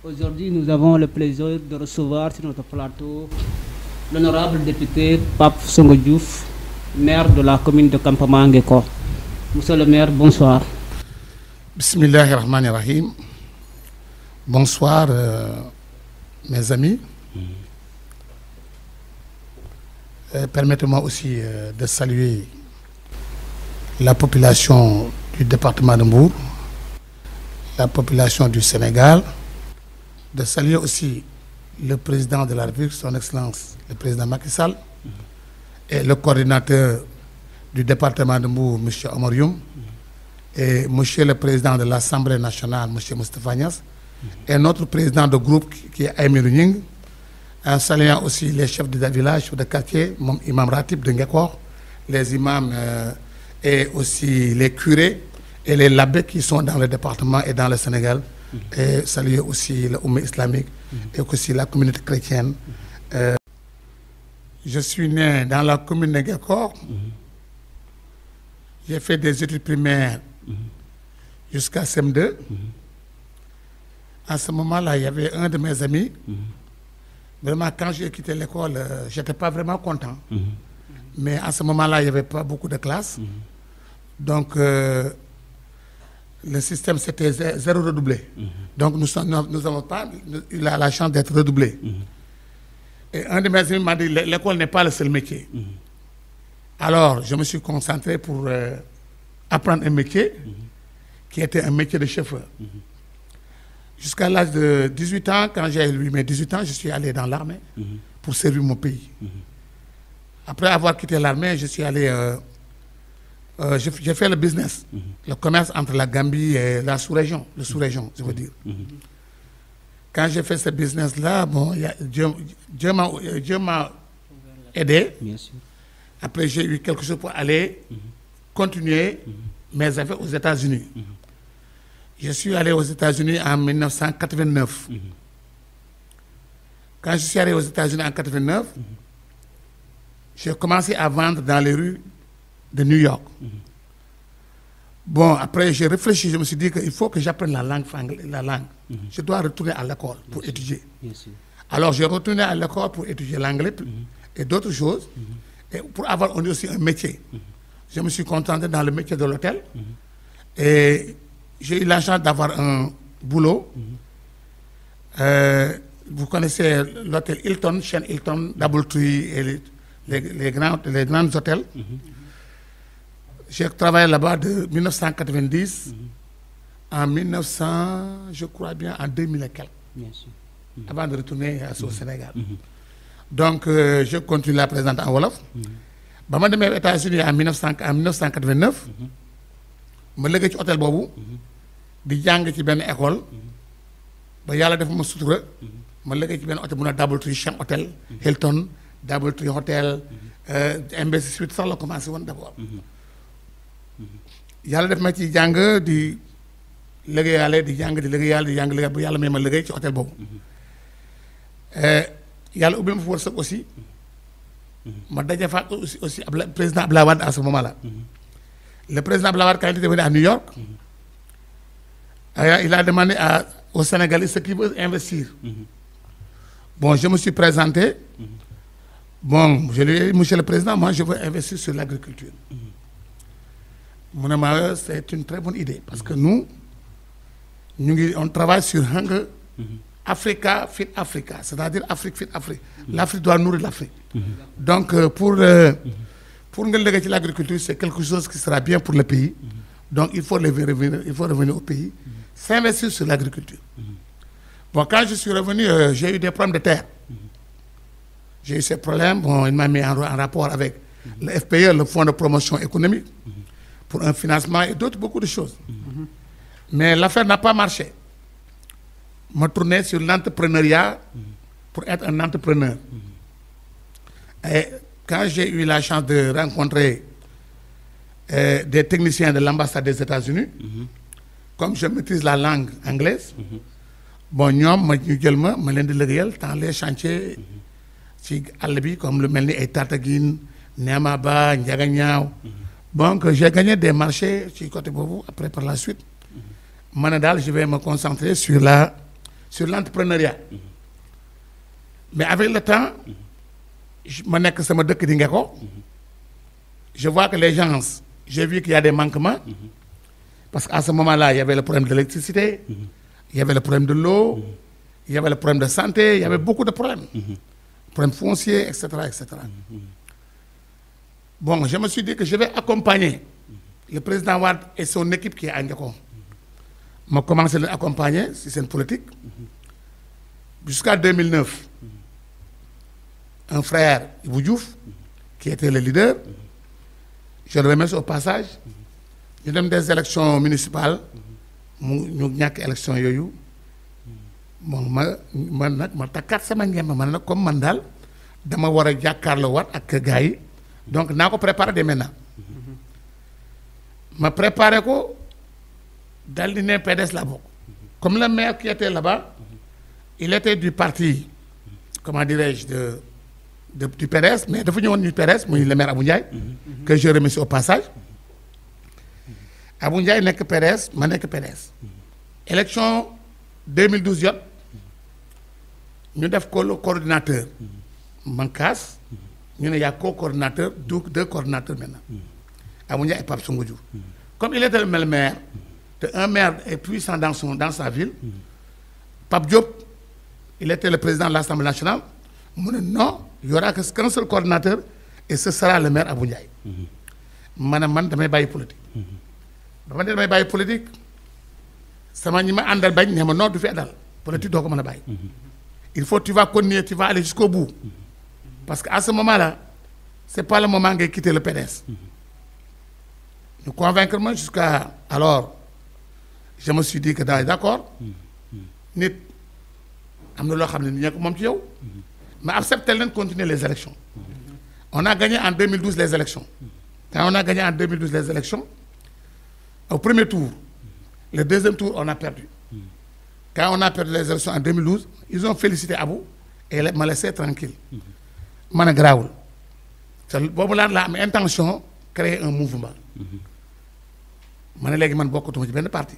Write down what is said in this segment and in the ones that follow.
Aujourd'hui, nous avons le plaisir de recevoir sur notre plateau l'honorable député Pape Songo Diouf, maire de la commune de Campement Ngeko. Monsieur le maire, bonsoir. Bismillahirrahmanirrahim. Bonsoir, mes amis. Permettez-moi aussi de saluer la population du département de Mbour, la population du Sénégal, de saluer aussi le président de la République, son Excellence, le président Macky Sall, et le coordinateur du département de Mbour, M. Omar Youm, et M. le président de l'Assemblée nationale, M. Moustapha Niasse, et notre président de groupe qui est Aïmirou Ning, en saluant aussi les chefs de village, chefs de quartier, mon imam Ratib de Ngekor, les imams et aussi les curés et les labbés qui sont dans le département et dans le Sénégal, et saluer aussi le Oumma islamique et aussi la communauté chrétienne. Je suis né dans la commune de Ngekor. J'ai fait des études primaires jusqu'à CM2. À ce moment-là, il y avait un de mes amis. Vraiment, quand j'ai quitté l'école, je n'étais pas vraiment content. Mais à ce moment-là, il n'y avait pas beaucoup de classes. Donc, le système, c'était zéro redoublé. Donc, nous n'avons pas eu la chance d'être redoublés. Et un de mes amis m'a dit, l'école n'est pas le seul métier. Alors, je me suis concentré pour apprendre un métier qui était un métier de chauffeur. Jusqu'à l'âge de 18 ans, quand j'ai eu mes 18 ans, je suis allé dans l'armée pour servir mon pays. Après avoir quitté l'armée, je suis allé... j'ai fait le business, le commerce entre la Gambie et la sous-région, le sous-région, je veux dire. Quand j'ai fait ce business-là, bon, Dieu m'a aidé. Bien sûr. Après, j'ai eu quelque chose pour aller continuer mes affaires aux États-Unis. Je suis allé aux États-Unis en 1989. Quand je suis allé aux États-Unis en 1989, j'ai commencé à vendre dans les rues de New York. Bon, après, j'ai réfléchi, je me suis dit qu'il faut que j'apprenne la langue. Je dois retourner à l'école pour étudier. Alors, j'ai retourné à l'école pour étudier l'anglais et d'autres choses, et pour avoir aussi un métier. Je me suis contenté dans le métier de l'hôtel, et j'ai eu la chance d'avoir un boulot. Vous connaissez l'hôtel Hilton, chaîne Hilton, Doubletree et les grands hôtels. J'ai travaillé là-bas de 1990 en 1900, je crois bien, en 2000 et quelques, avant de retourner au Sénégal. Donc, je continue à présenter en Wolof. Je suis aux États-Unis en 1989. Je suis allé à l'hôtel Bobu, di jàng ci benn école, ba yàlla def ma sutura, ma liggéey ci benn hôtel bu na Doubletree chaîne hôtel, Hilton, Doubletree Hotel, Embassy Suite sax la commencé woon d'abord. Yàlla def ma ci jàng di liggéeyaale di jàng di liggéey bu yàlla may ma liggéey ci hôtel boobu. Yàlla ubbi ma fa wërsëg aussi, ma daje fa aussi président Abdoulaye Wade à ce moment-là. Le président Abdoulaye Wade, quand il était venu à New York, il a demandé aux Sénégalais ce qu'ils veulent investir. Bon, je me suis présenté. Bon, je lui ai dit, monsieur le président, moi je veux investir sur l'agriculture. C'est une très bonne idée parce que nous on travaille sur Hunger Africa Fit Africa, c'est-à-dire Afrique Fit Afrique. L'Afrique doit nourrir l'Afrique. Donc, pour l'agriculture, c'est quelque chose qui sera bien pour le pays. Donc, il faut revenir au pays, s'investir sur l'agriculture. Bon, quand je suis revenu, j'ai eu des problèmes de terre. J'ai eu ces problèmes. Bon, il m'a mis en rapport avec le FPE, le Fonds de promotion économique, pour un financement et d'autres, beaucoup de choses. Mais l'affaire n'a pas marché. Je me tournais sur l'entrepreneuriat pour être un entrepreneur. Et quand j'ai eu la chance de rencontrer des techniciens de l'ambassade des États-Unis, comme je maîtrise la langue anglaise, bon, ñoom ñu jël ma leen di liggéeyal dans les chantiers ci àll bi comme le mel ni ay Tataguine, Néma Ba, Ndiaganiao. Donc j'ai gagné des marchés ci côté boobu après par la suite je vais me concentrer sur l'entrepreneuriat. Mais avec le temps, je vois que les gens, j'ai vu qu'il y a des manquements, parce qu'à ce moment-là, il y avait le problème de l'électricité, il y avait le problème de l'eau, il y avait le problème de santé, il y avait beaucoup de problèmes. Problèmes fonciers, etc., etc. Bon, je me suis dit que je vais accompagner le président Wade et son équipe qui est à Ngeko. Je commencé à l'accompagner, c'est une politique. Jusqu'à 2009, un frère, Ibou Diouf, qui était le leader, je le remercie au passage, nous avons des élections municipales, nous avons des élections yoyou. Bon, comme mandal, dama wara jakarlo wat ak gaay donc nako préparer dès maintenant. Ma préparé ko dal di né PDS la bok. Comme le maire qui était là-bas, il était du parti, comment dirais-je, du PDS, mais dafa ñëwon du PDS, muy le maire Abou Ndiaye, que je remercie au passage. Abou Ndiaye nek PDS, ma nek PDS. Élection 2012 yop, ñu def ko le coordinateur. Mankas, il y a co-coordinateur, deux coordinateurs maintenant. Abou Ndiaye et Pape Songo Diouf. Comme il était le même maire, un maire est puissant dans sa ville, Pape Diop, il était le président de l'Assemblée nationale, non, il n'y aura qu'un seul coordinateur et ce sera le maire Abou Ndiaye. Man damay bàyyi politique. Ba ma damay bàyyi politique, sama ñi ma àndal bañ ne ma non du fi dal politique doo ko mën a bàyyi. Il faut tu vas continuer, tu vas aller jusqu'au bout. Parce qu'à ce moment-là, ce n'est pas le moment de quitter le PDS. Nous convaincre moi jusqu'à... Alors, je me suis dit que d'accord, nit am na loo xam ne ni ñekk moom ci yow, mais accepter leen continuer les élections. On a gagné en 2012 les élections. Quand on a gagné en 2012 les élections, au premier tour, le deuxième tour, on a perdu. Quand on a perdu les élections en 2012, ils ont félicité Abou et m'a laissé tranquille. Man grawul. C'est bobu la am intention créer un mouvement. Mané légui man bokkutuma ci benn parti.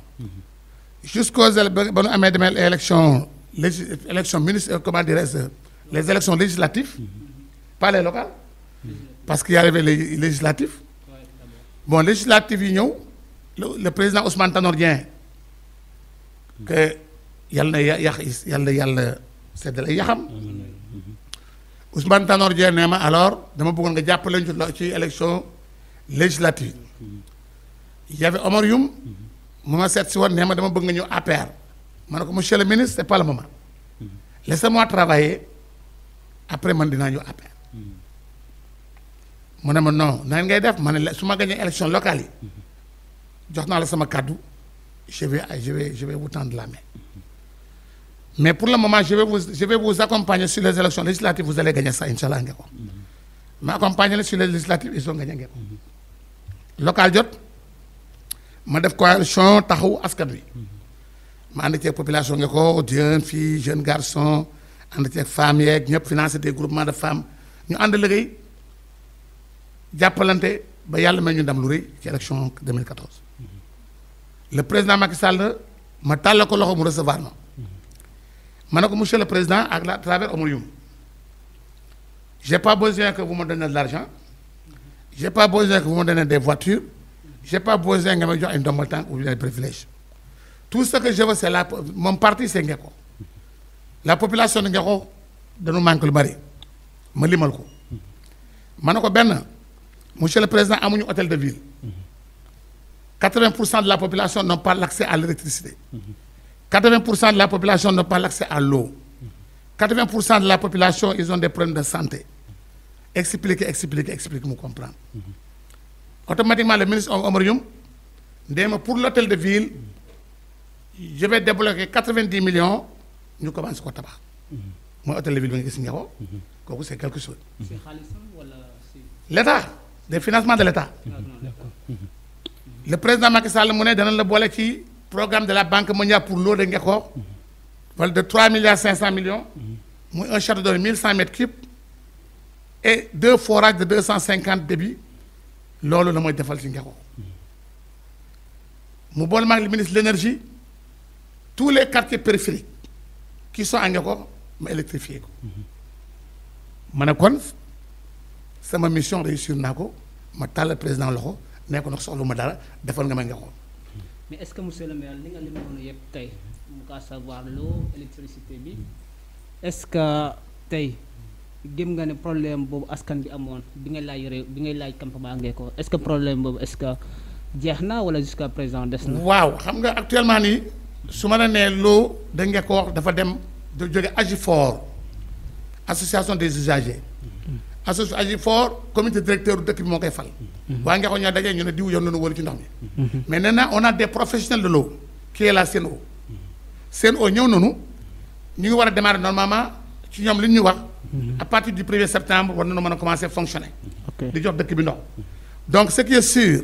Jusqu'aux ba ñu amé demel élection municipale, comment dirais-je, les élections législatives, pas les locales, parce qu'il y avait les législatives. Bon, législatives yi ñëw, le président Ousmane Tanor Dieng que yalla c'est de la yaxam. Ousmane Tanor Dieng nee ma alors dama bëggoon nga jàppale ñu ci élection législative. Il y avait Omar Youm mu ma seet si woon nee ma dama bëgg nga ñëw APR. Ma ne ko monsieur le ministre c'est pas le moment. Laissez-moi travailler après man dinaa ñëw APR. mu ne ma non nan ngay def ma ne su ma gagné élection locale yi jox naa la sama kàddu je vais vous tendre la main. Mais pour le moment, je vais vous accompagner sur les élections législatives, vous allez gagner ça, Inch'Allah. M'accompagner sur les législatives, ils ont gagné. Local jot, ma def coalition taxawu askan wi. Ma ànd ci population nga ko, jeunes filles, jeunes garçons, ànd ci femmes yeeg ñëpp financer des groupements de femmes. Ñu ànd liggéey jàppalante ba yàlla may ñu ndam lu rëy ci élection 2014. Le président Macky Sall ma tàll ko loxo mu recevoir ma. Monsieur le Président, à travers Omar, je n'ai pas besoin que vous me donniez de l'argent, je n'ai pas besoin que vous me donniez des voitures, je n'ai pas besoin que vous me donniez un dommageant ou des privilèges. Tout ce que je veux, c'est mon parti, c'est Ngeko. La population de Ngeko, de nous manque le mari. Je vais vous dire, monsieur le Président, à mon hôtel de ville, 80% de la population n'ont pas l'accès à l'électricité. 80% de la population n'a pas l'accès à l'eau. 80% de la population, ils ont des problèmes de santé. Expliquez, vous comprendre. Automatiquement, le ministre Omar Youm, pour l'hôtel de ville, je vais débloquer 90 millions, nous commençons à tabac. Moi, l'hôtel de ville, c'est quelque chose. L'État, les financements de l'État. Le président Macky Sall mu ne dana la boole ci programme de la Banque mondiale pour l'eau de Ngeko de 3 milliards 500 millions, un château de 1100 mètres cubes et 2 forages de 250 débits. Lolo le moy defal ci Ngeko. Mu boole maag le ministre de l'énergie tous les quartiers périphériques qui sont à Ngeko ma électrifié ko ma ne kon sama mission réussir naa ko ma tàll président loxo nee ko nag soxlu ma dara defal nga ma Ngeko. mais est-ce que monsieur le maire li nga limoon yëpp tey mu kaa savoir l'eau électricité bi est-ce que tey gëm nga ne problème boobu askan bi amoon bi ngay laaj campement Ngeko est-ce que problème boobu est-ce que jeex na wala jusqu'à présent des na. waaw xam nga actuellement nii su ma la nee l'eau da Ngeko wax dafa dem da jóge Agifor association des usagers association Agifor comité directeur du dëkk bi moo koy fal. waa Ngeko ñoo dajee ñu ne diw yoon nañu wóolu ci ndox mi. mais nee na on a des professionnels de l'eau qui est la Sen'Eau. Sen'Eau ñëw nañu ñu ngi war a démarrer normalement ci ñoom li ñu wax. à partir du 1er septembre war nañu mën a commencer fonctionner. di jox dëkk bi ndox. donc ce qui est sûr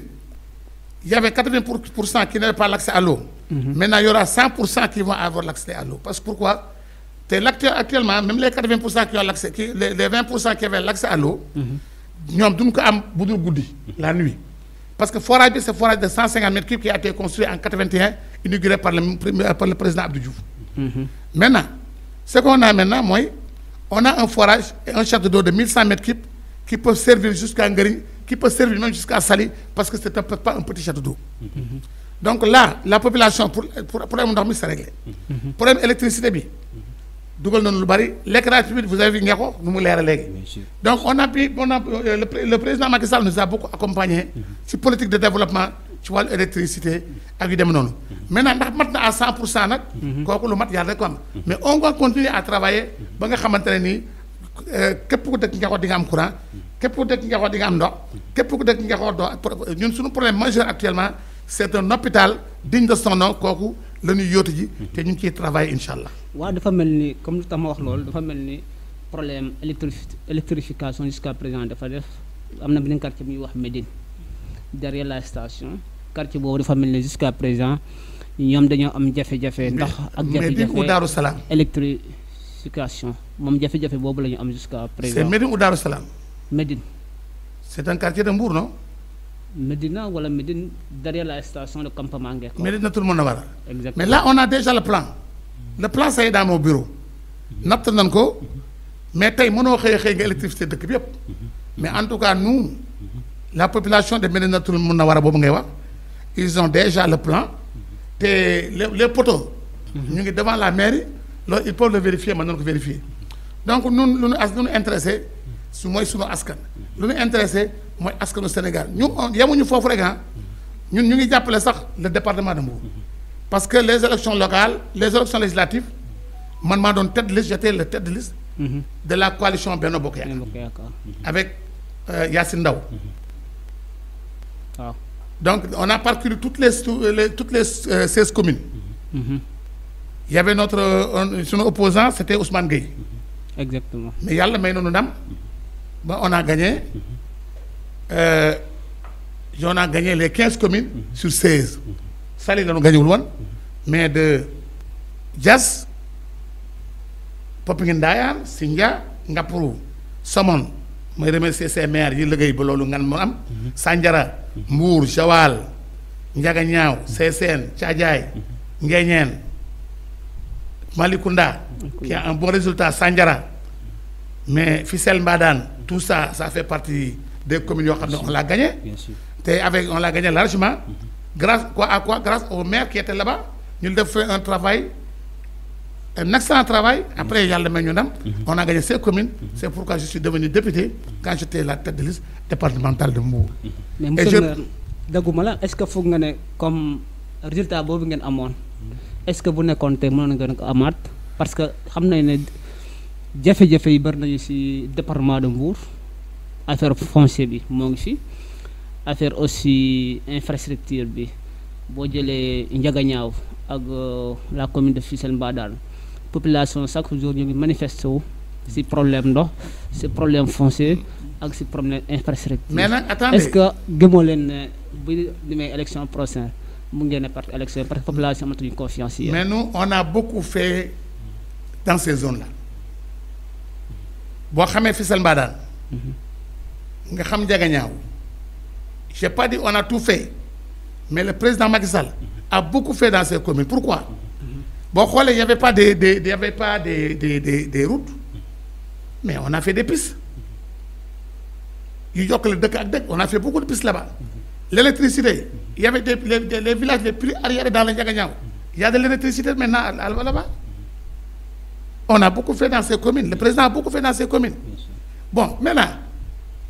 il y avait 80% qui n'avaient pas l'accès à l'eau. Maintenant il y aura 100% qui vont avoir l'accès à l'eau parce que pourquoi actuellement même les 80% qui ont l'accès les 20% qui avaient l'accès à l'eau ñoom duñ ko am bu dul guddi la nuit parce que forage bi c'est forage de 150 mètres cubes qui a été construit en 81 inauguré par le président Abdou Diouf. Maintenant ce qu'on a maintenant mooy on a un forage et un château d'eau de 1100 mètres cubes qui peut servir jusqu'à Ngari, qui peut servir même jusqu'à Saly parce que c'est pas un petit château d'eau. Donc là la population pour problème ndox mi c'est réglé. Problème électricité bi dugal nañu lu bari l'éclairage public vous avez vu Ngeko nu mu leer léegi. Donc le président Macky Sall nous a beaucoup accompagné ci politique de développement ci wàllu électricité ak yu dem noonu. Maintenant ndax mat na à 100% nag. kooku lu mat yàlla rek ko am. mais on va continuer à travailler ba nga xamante ne nii képp ku dëkk Ngeko di nga am courant képp ku dëkk Ngeko di nga am ndox képp ku dëkk Ngeko doo ñun suñu problème majeur actuellement c'est un hôpital digne de son nom kooku la ñuy yóotu ji te ñu ngi ciy travailler incha allah. waaw dafa mel ni comme lu tax ma wax loolu dafa mel ni problème électrification jusqu'à présent dafa def am na beneen quartier bu ñuy wax Médine derrière la station quartier boobu dafa mel ni jusqu'à présent ñoom dañoo am jafe-jafe ndox ak jafe-jafe Médine ou Darou Salam électrification moom jafe-jafe boobu la ñu am jusqu'à présent. c'est Médine ou Darou Salam. Médine. c'est un quartier de Mbour non. Médina wala Médine derrière la station de campement Ngeko. Médinatul Munawwara. Exactement. Mais là on a déjà le plan. Le plan ça est dans mon bureau. natt nañ ko mais tey mënoo xëy nga électricité dëkk bi yëpp. mais en tout cas nous la population de Médinatul Munawwara boobu ngay wax ils ont déjà le plan te les poteaux. ñu ngi devant la mairie loolu ils peuvent le vérifier mën nañu ko vérifier donc ñun lu ñu intéressé su mooy sunu askan. lu ñu intéressé mooy askanu Sénégal ñu yemuñu foofu rek ñun ñu ngi jàppale sax le département de Mbour parce que les élections locales les élections législatives man maa doon tête de liste j'étais le tête de liste de la coalition Benno Bokk Yaakaar avec Yacine Ndaw waaw donc on a parcouru toutes les 16 communes il y avait sunu opposant c'était Ousmane Gueye exactement mais yàlla may nañu ndam ba on a gagné les 15 communes sur 16 Saly la ñu gañewul woon mais de Diass Popenguine Ndayane Sindia Ngaparou Somone may remercier ces maires yi liggéey ba loolu ngan mu am Sandiara Mbour Joal Ndiaganiao Sessène Thiadiaye Nguéniène Malicounda qui a un bon résultat Sandiara mais Fissel Mbadane tout ça fait partie des communes yoo xam ne on l'a gagné te on l'a gagné largement grâce au maire qui était là-bas ñu def fait un excellent travail après yàlla may ñu ndam on a gagné ces communes c'est pourquoi je suis devenu député quand j'étais la tête de liste départementale de Mbour. mais monsieur le maire dagguma la est-ce que foog nga ne comme résultat boobu ngeen amoon est-ce que bu nekkoon te mënoon ngeen ko amaat parce que xam nañ ne jafe-jafe yi bari nañu ci département de Mbour affaire foncier bi moo ngi fi affaire aussi infrastructure bi boo jëlee Ndiaganiao ak la commune de Fissel Mbadane population chaque jour ñu ngi manifesté wu ci problème ndox ci problème foncier ak ci problème infrastructure. mais nag attendez est-ce que gëmoo leen ne bu demee élection prochaine mu ngeen a perte élection parce que population amatuñu confiance yi. mais nous on a beaucoup fait dans ces zones-là boo xamee Fissel Mbadane nga xam Ndiaganiao j'ai pas dit on a tout fait mais le président Macky Sall a beaucoup fait dans ces communes pourquoi Bon, il n'y avait pas des routes, mais on a fait des pistes. On a fait beaucoup de pistes là-bas. L'électricité, il y avait les villages les plus arriérés dans le Ndiaganiao. Il y a de l'électricité maintenant là-bas. On a beaucoup fait dans ces communes. Le président a beaucoup fait dans ces communes. Bon, maintenant,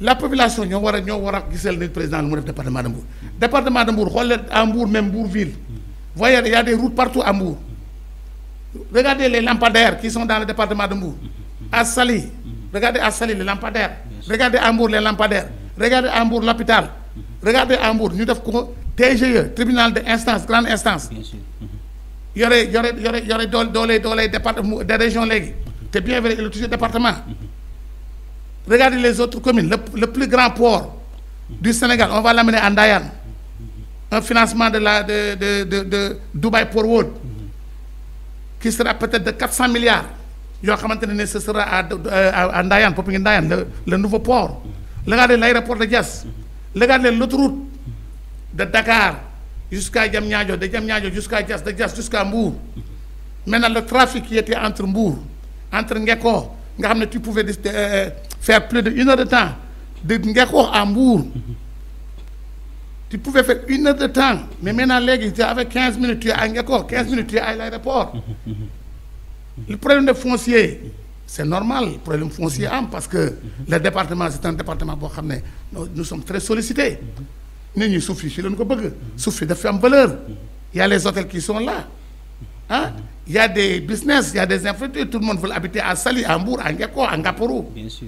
la population, nous avons le président du département de Mbour. Le département de Mbour, à Mbour, même Mbourville. Vous voyez, il y a des routes partout à Mbour. Regardez les lampadaires qui sont dans le département de Mbour. À Sali, regardez à Sali les lampadaires. Regardez à Mbour les lampadaires. Regardez à Mbour l'hôpital. Regardez à Mbour, nous avons TGE, tribunal d'instance, grande instance. Il y aurait dans les départements, des régions légales. C'est bien vrai, le département. Regardez les autres communes. Le plus grand port du Sénégal, on va l'amener à Ndayan. Un financement de Dubai Port World qui sera peut-être de 400 milliards. Ce sera à Ndayan, le nouveau port. Regardez l'aéroport de Diass. Regardez l'autoroute de Dakar jusqu'à Diamniadio, de Diamniadio jusqu'à Diass, de Diass jusqu'à Mbour. Maintenant, le trafic qui était entre Mbour, entre Ngeko, tu pouvais faire plus d'1 heure de temps de Ngeko à Mbour. Tu pouvais faire 1 heure de temps, mais maintenant, avec 15 minutes, tu es à Ngeko, 15 minutes, tu es à l'aéroport. Le problème de foncier, c'est normal, le problème foncier, parce que le département, c'est un département, nous sommes très sollicités. Nous souffrons, souffrons de femmes valeur. Il y a les hôtels qui sont là. Hein? Il y a des business, il y a des infrastructures, tout le monde veut habiter à Sali, à Mbour, à Ngeko, à Ngaporo. Bien sûr.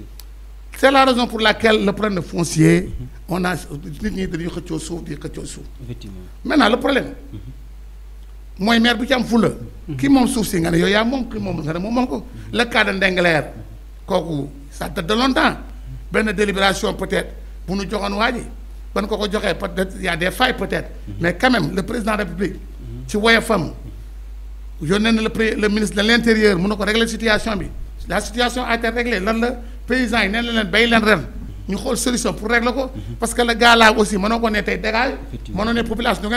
C'est la raison pour laquelle le problème de foncier, on a Maintenant, le problème, moi, maire, qui m'a souci, le cas de Ndengler, ça date de longtemps. Une délibération peut-être, pour nous dire il y a des failles peut-être, mais quand même, le président de la République, tu vois une femme, le ministre de l'Intérieur, nous avons réglé la situation. La situation a été réglée. Le paysan, il a une solution pour régler ça. Parce que le gars là aussi, nous avons été dégagés, nous avons une population,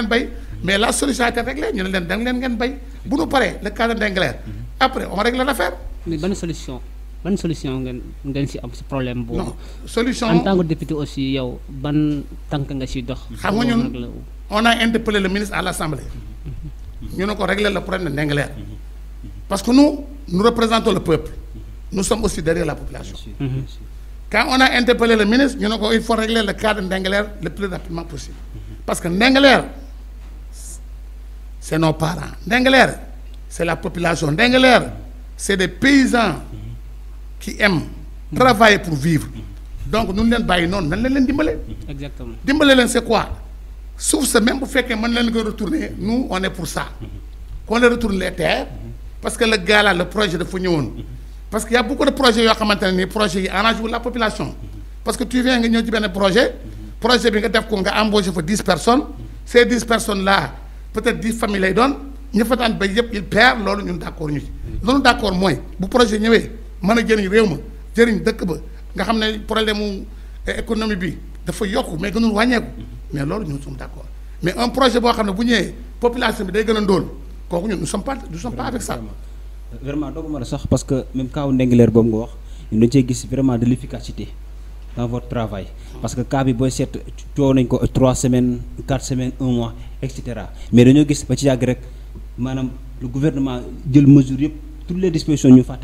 mais la solution a été réglée. Nous avons été Vous nous parlez, le cas d'Angleterre. Après, on règle l'affaire. Mais bonne solution. Bonne solution, ce problème. Non, solution. En tant que député aussi, bonne tant que on a interpellé le ministre à l'Assemblée. Nous avons réglé le problème d'Angleterre. Parce que nous représentons le peuple. Nous sommes aussi derrière la population. Quand on a interpellé le ministre, nous avons dit qu'il faut régler le cas d'Angleterre le plus rapidement possible. Parce que Ndengler, c'est nos parents. Ndengler, c'est la population. Ndengler, c'est des paysans qui aiment travailler pour vivre. Donc nous ne les baillons non, nous les dimbalé. Exactement. Dimbalé, c'est quoi? Sauf ce même pour faire que nous retourner, nous on est pour ça. Qu'on les retourne les terres, parce que le gars là, le projet de Fougnon, parce qu'il y a beaucoup de projets qui projets arrangent la population. Parce que tu viens de dire un projet qui a embauché pour 10 personnes, ces 10 personnes là, peut-être 10 familles les donnent, ils perdent, nous sommes d'accord. Nous sommes d'accord, moi, le projet est problème économique, il faut mais nous mais nous sommes d'accord. Mais un projet qui est la population, nous ne sommes pas avec ça. Vraiment, parce que même quand on est nous avons vraiment de l'efficacité dans votre travail. Parce que quand vous avez 3 semaines, 4 semaines, 1 mois, etc. Mais nous avons le gouvernement a mesuré toutes les dispositions nous font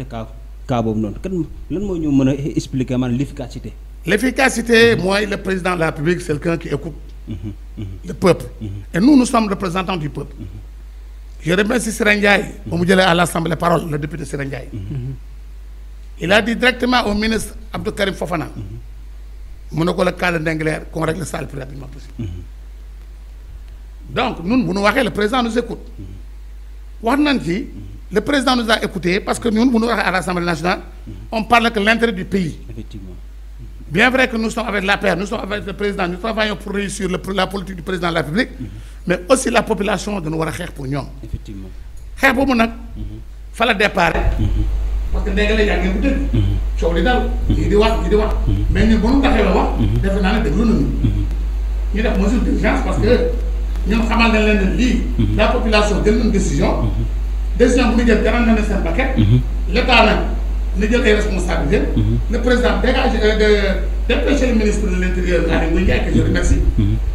expliquer l'efficacité. L'efficacité, moi, le président de la République, c'est quelqu'un qui écoute le peuple. Et nous sommes représentants du peuple. Je remercie Serengay, on me à l'Assemblée parole, le député Serengay. Il a dit directement au ministre Abdou Karim Fofana, le cadre d'Angleterre, qu'on règle ça le plus rapidement possible. Donc, nous, le président nous écoute. Le président nous a écoutés parce que nous, à l'Assemblée nationale, on parle que l'intérêt du pays. Effectivement. Bien vrai que nous sommes avec la paix, nous sommes avec le président, nous travaillons pour réussir la politique du président de la République, mais aussi la population de nous faire pour nous. Effectivement. Faire pour nous, il fallait départ. Parce que les gens qui ont été ils disent, mais nous avons des mesures d'urgence parce que nous avons la population de une décision. décision bu ñu jël jaral na ne seen paquet. l'état nag na jël ay responsabilités. le président dégage dépêcher le ministre de l'intérieur Aly Ngouille Ndiaye que je remercie.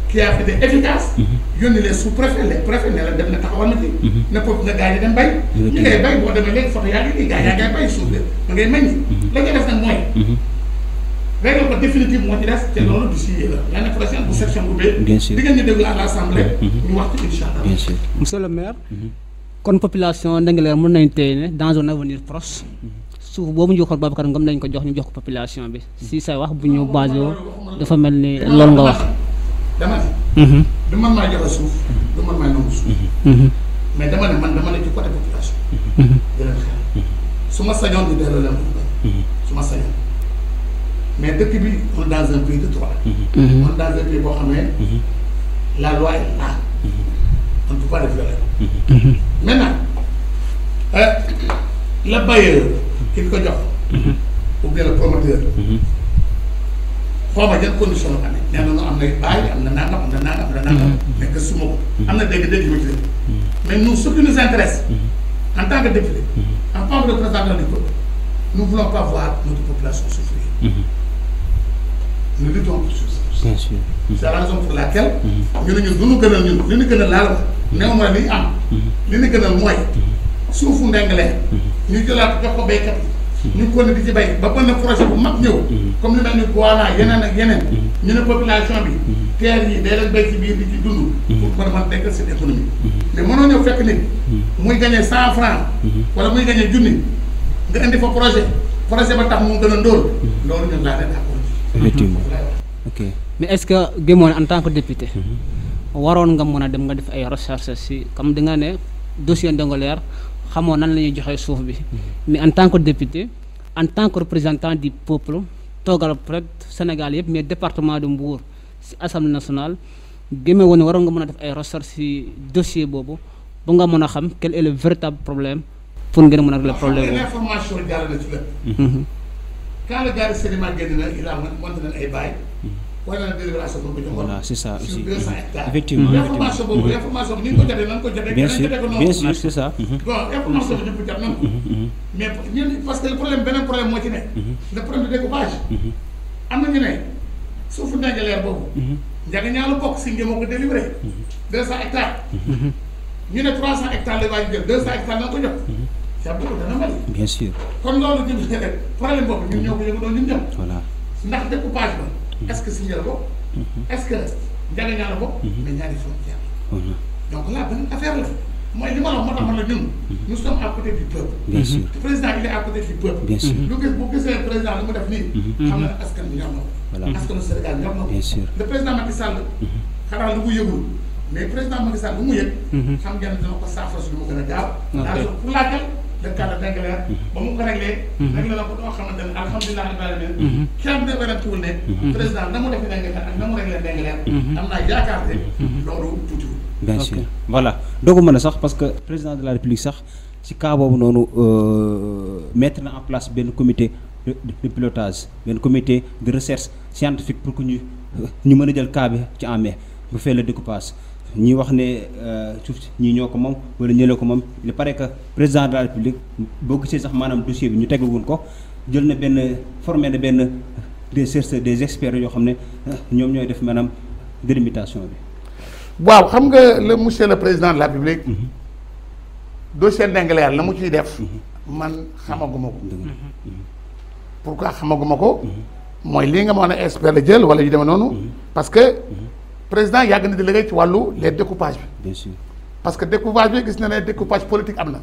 qui a été efficace. yónni les sous-préfets les préfets ne la dem na taxawal na ci. ne pop na gars yi dem bay. ñu ngay bay boo demee léegi photo yaa ngi nii gars yaa ngay bay suuf de ma ngay meññ. la nga def nag mooy. règle ko définitive moo ci des te loolu du siyee la l'année prochaine bu section bu bee. bien sûr di ngeen ñu déglu à l'Assemblée. ñu wax ci incha allah. bien sûr. monsieur le maire. kon population Ndingler mën nañu tey ne dans un avenir proche. suuf boobu ñu joxoon Babacar Ngom nañ ko jox ñu jox ko population bi si say wax bu ñu basé dafa mel ni loolu nga wax. dama ne. du man maa joxe suuf. du man maay nangu suuf. mais dama ne man dama ne ci côté population. di leen xel su ma sañoon di delloo leen ko su ma sañoon mais dëkk bi on est dans un pays de droit. on est dans un pays boo xamee la loi est là. on ne peut pas le violer. maintenant le bailleur ki ñu ko jox. ou bien le promoteur. xaw ma yan condition la amee nee na am na bàyyi am na nangam am na nangam am na nangam. mais que su ma ko. am na dégg-dégg yu ci def. mais nous ce qui nous intéresse. en tant que député. en tant que représentant du peuple. nous ne voulons pas voir notre population souffrir. nous luttons pour ça. bien sûr. c'est la raison pour laquelle. ñu ne ñun du ñu gënal ñun li ñu gënal laal la. néew ma li am. li ñu gënal mooy. suufu Ndingler. ñu jëlaat jox ko béykat yi. ñu ko ne di ci bay ba benn projet bu mag ñëw. comme li mel ni Guana yeneen ak yeneen. ñu ne population bi. terre yi day leen béy ci biir di ci dund. pour mën a dekkal seen économie. mais mënoo ñëw fekk nit. muy gagné 100 francs. wala muy gagné junni. nga indi fa projet ba tax mu gën a ndóol. loolu ñun laa leen d'accord. effectivement ok. mais est-ce que gëmoo ne en tant que député. waroon nga mën a dem nga def ay recherche si comme di nga ne dossier Ndingler xamoo nan la ñuy joxee suuf bi. mais en tant que député en tant que représentant du peuple toogal peut Sénégal yëpp mais département de Mbour si assemblée nationale gëmee woon ne waroon nga mën a def ay recherche si dossier boobu ba nga mën a xam quel est le véritable problème pour ngeen mën a régler problème boobu. l'information jàll na ci lépp. quand le gars de Sédima génn na il a monté nañ ay bail. wala na délibération boobu joxoon. voilà c'est ça aussi. sur 200 hectares. effectivement l'information boobu l'information bi ni ñu ko jotee nan ko jotee. bien sûr bien sûr c'est ça. bon information bi ñëpp jot nan ko. mais ñun parce que le problème beneen problème moo ci ne. le problème de découpage. am na ñu ne suufu Ndingler boobu. Ndiaga ñaalu bokk si ngeen moo ko délivré. 200 hectares. ñu ne 300 hectares la waa jël 200 hectares na ko jot. c'est beaucoup dana mel. bien sûr. kon loolu jëm si rek problème boobu ñun ñoo ko yëngu doon ñun ñëpp. voilà ndax découpage ba. est-ce que si la bokk. est-ce que Ndiaga ñaa la bokk. mais ñaari frontière la. donc là beneen affaire la mooy li ma la wax moo tax ma la ñun. nous sommes à côté du peuple. bien sûr le président il est à côté du peuple. bien sûr lu gis bu gisee président lu mu def nii. xam na ne askan bi ñor na ko. voilà askanu Sénégal ñor na ko. bien sûr le président Macky Sall. xanaa lu mu yëgul mais président Macky Sall lu mu yëg. xam ngeen dina ko saafara si lu mu gën a gaaw. pour laquelle le cas de Ndingler ba mu ko réglé. réglé na ko doo xamante ne alhamdulilah rabbil alamin. kenn de werantewul ne. président na mu def Ndingler ak na mu réglé Ndingler. am naa yaakaar ne. loolu tuutiwul. bien sûr voilà doogu mën a sax parce que président de la république sax ci cas boobu noonu mettre na en place benn comité de pilotage benn comité de recherche scientifique pour que ñu mën a jël cas bi ci en main bu fee le découpage ñi wax ne suuf ñii ñoo ko moom wala ñëlee ko moom il paraît que président de la république boo gisee sax maanaam dossier bi ñu tegal woon ko jël na benn formé na benn des chercheurs des experts yoo xam ne ñoom ñooy def maanaam délimitation bi. waaw xam nga le monsieur le président de la République. dossier Ndingler la mu ciy def. man xamaguma ko. pourquoi xamaguma ko. mooy lii nga ma wax ne expert la jël wala yu demee noonu. parce que président yàgg na di liggéey ci wàllu les découpages bi. bien sûr parce que découpage bi gis na ne découpage politique am na.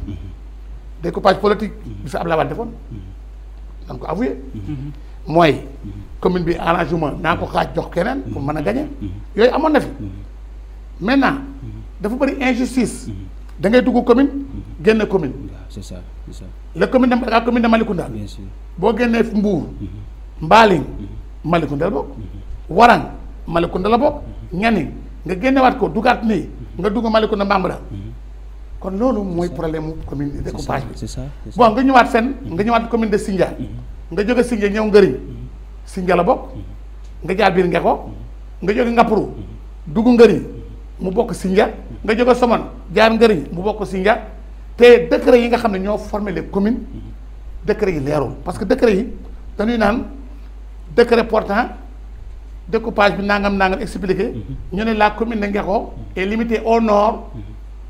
découpage politique bi fi Abdoulaye Wade defoon. nan ko avoué. mooy commune bi arrangement naa ko xaaj jox keneen pour mën a gagner. yooyu amoon na fi. maintenant dafa bëri injustice. da ngay dugg commune génn commune. c'est ça c'est ça. la commune de la commune de Malicounda. bien sûr boo génnee Mbour. Mbaling Malicounda la bokk. Warang Malicounda la bokk. ñani nga génnewaat ko dugaat nii nga dugg Malicounda Mbambara. kon loolu mooy problème mu commune de découpage bi. c'est ça bon nga ñëwaat fenn nga ñëwaat commune de Sindia. nga jóge Sindia ñëw Ngëriñ. Sindia la bokk. nga jaar biir Ngeko. nga jóge Ngapuru. dugg Ngëriñ mu bokk Sindia. nga jóge Somone jaar Ngëriñ mu bokk Sindia te décret yi nga xam ne ñoo formé les communes décret yi leerul parce que décret yi dañuy naan décret portant découpage bi nangam expliqué ñu ne la commune de Ngeko est limitée au nord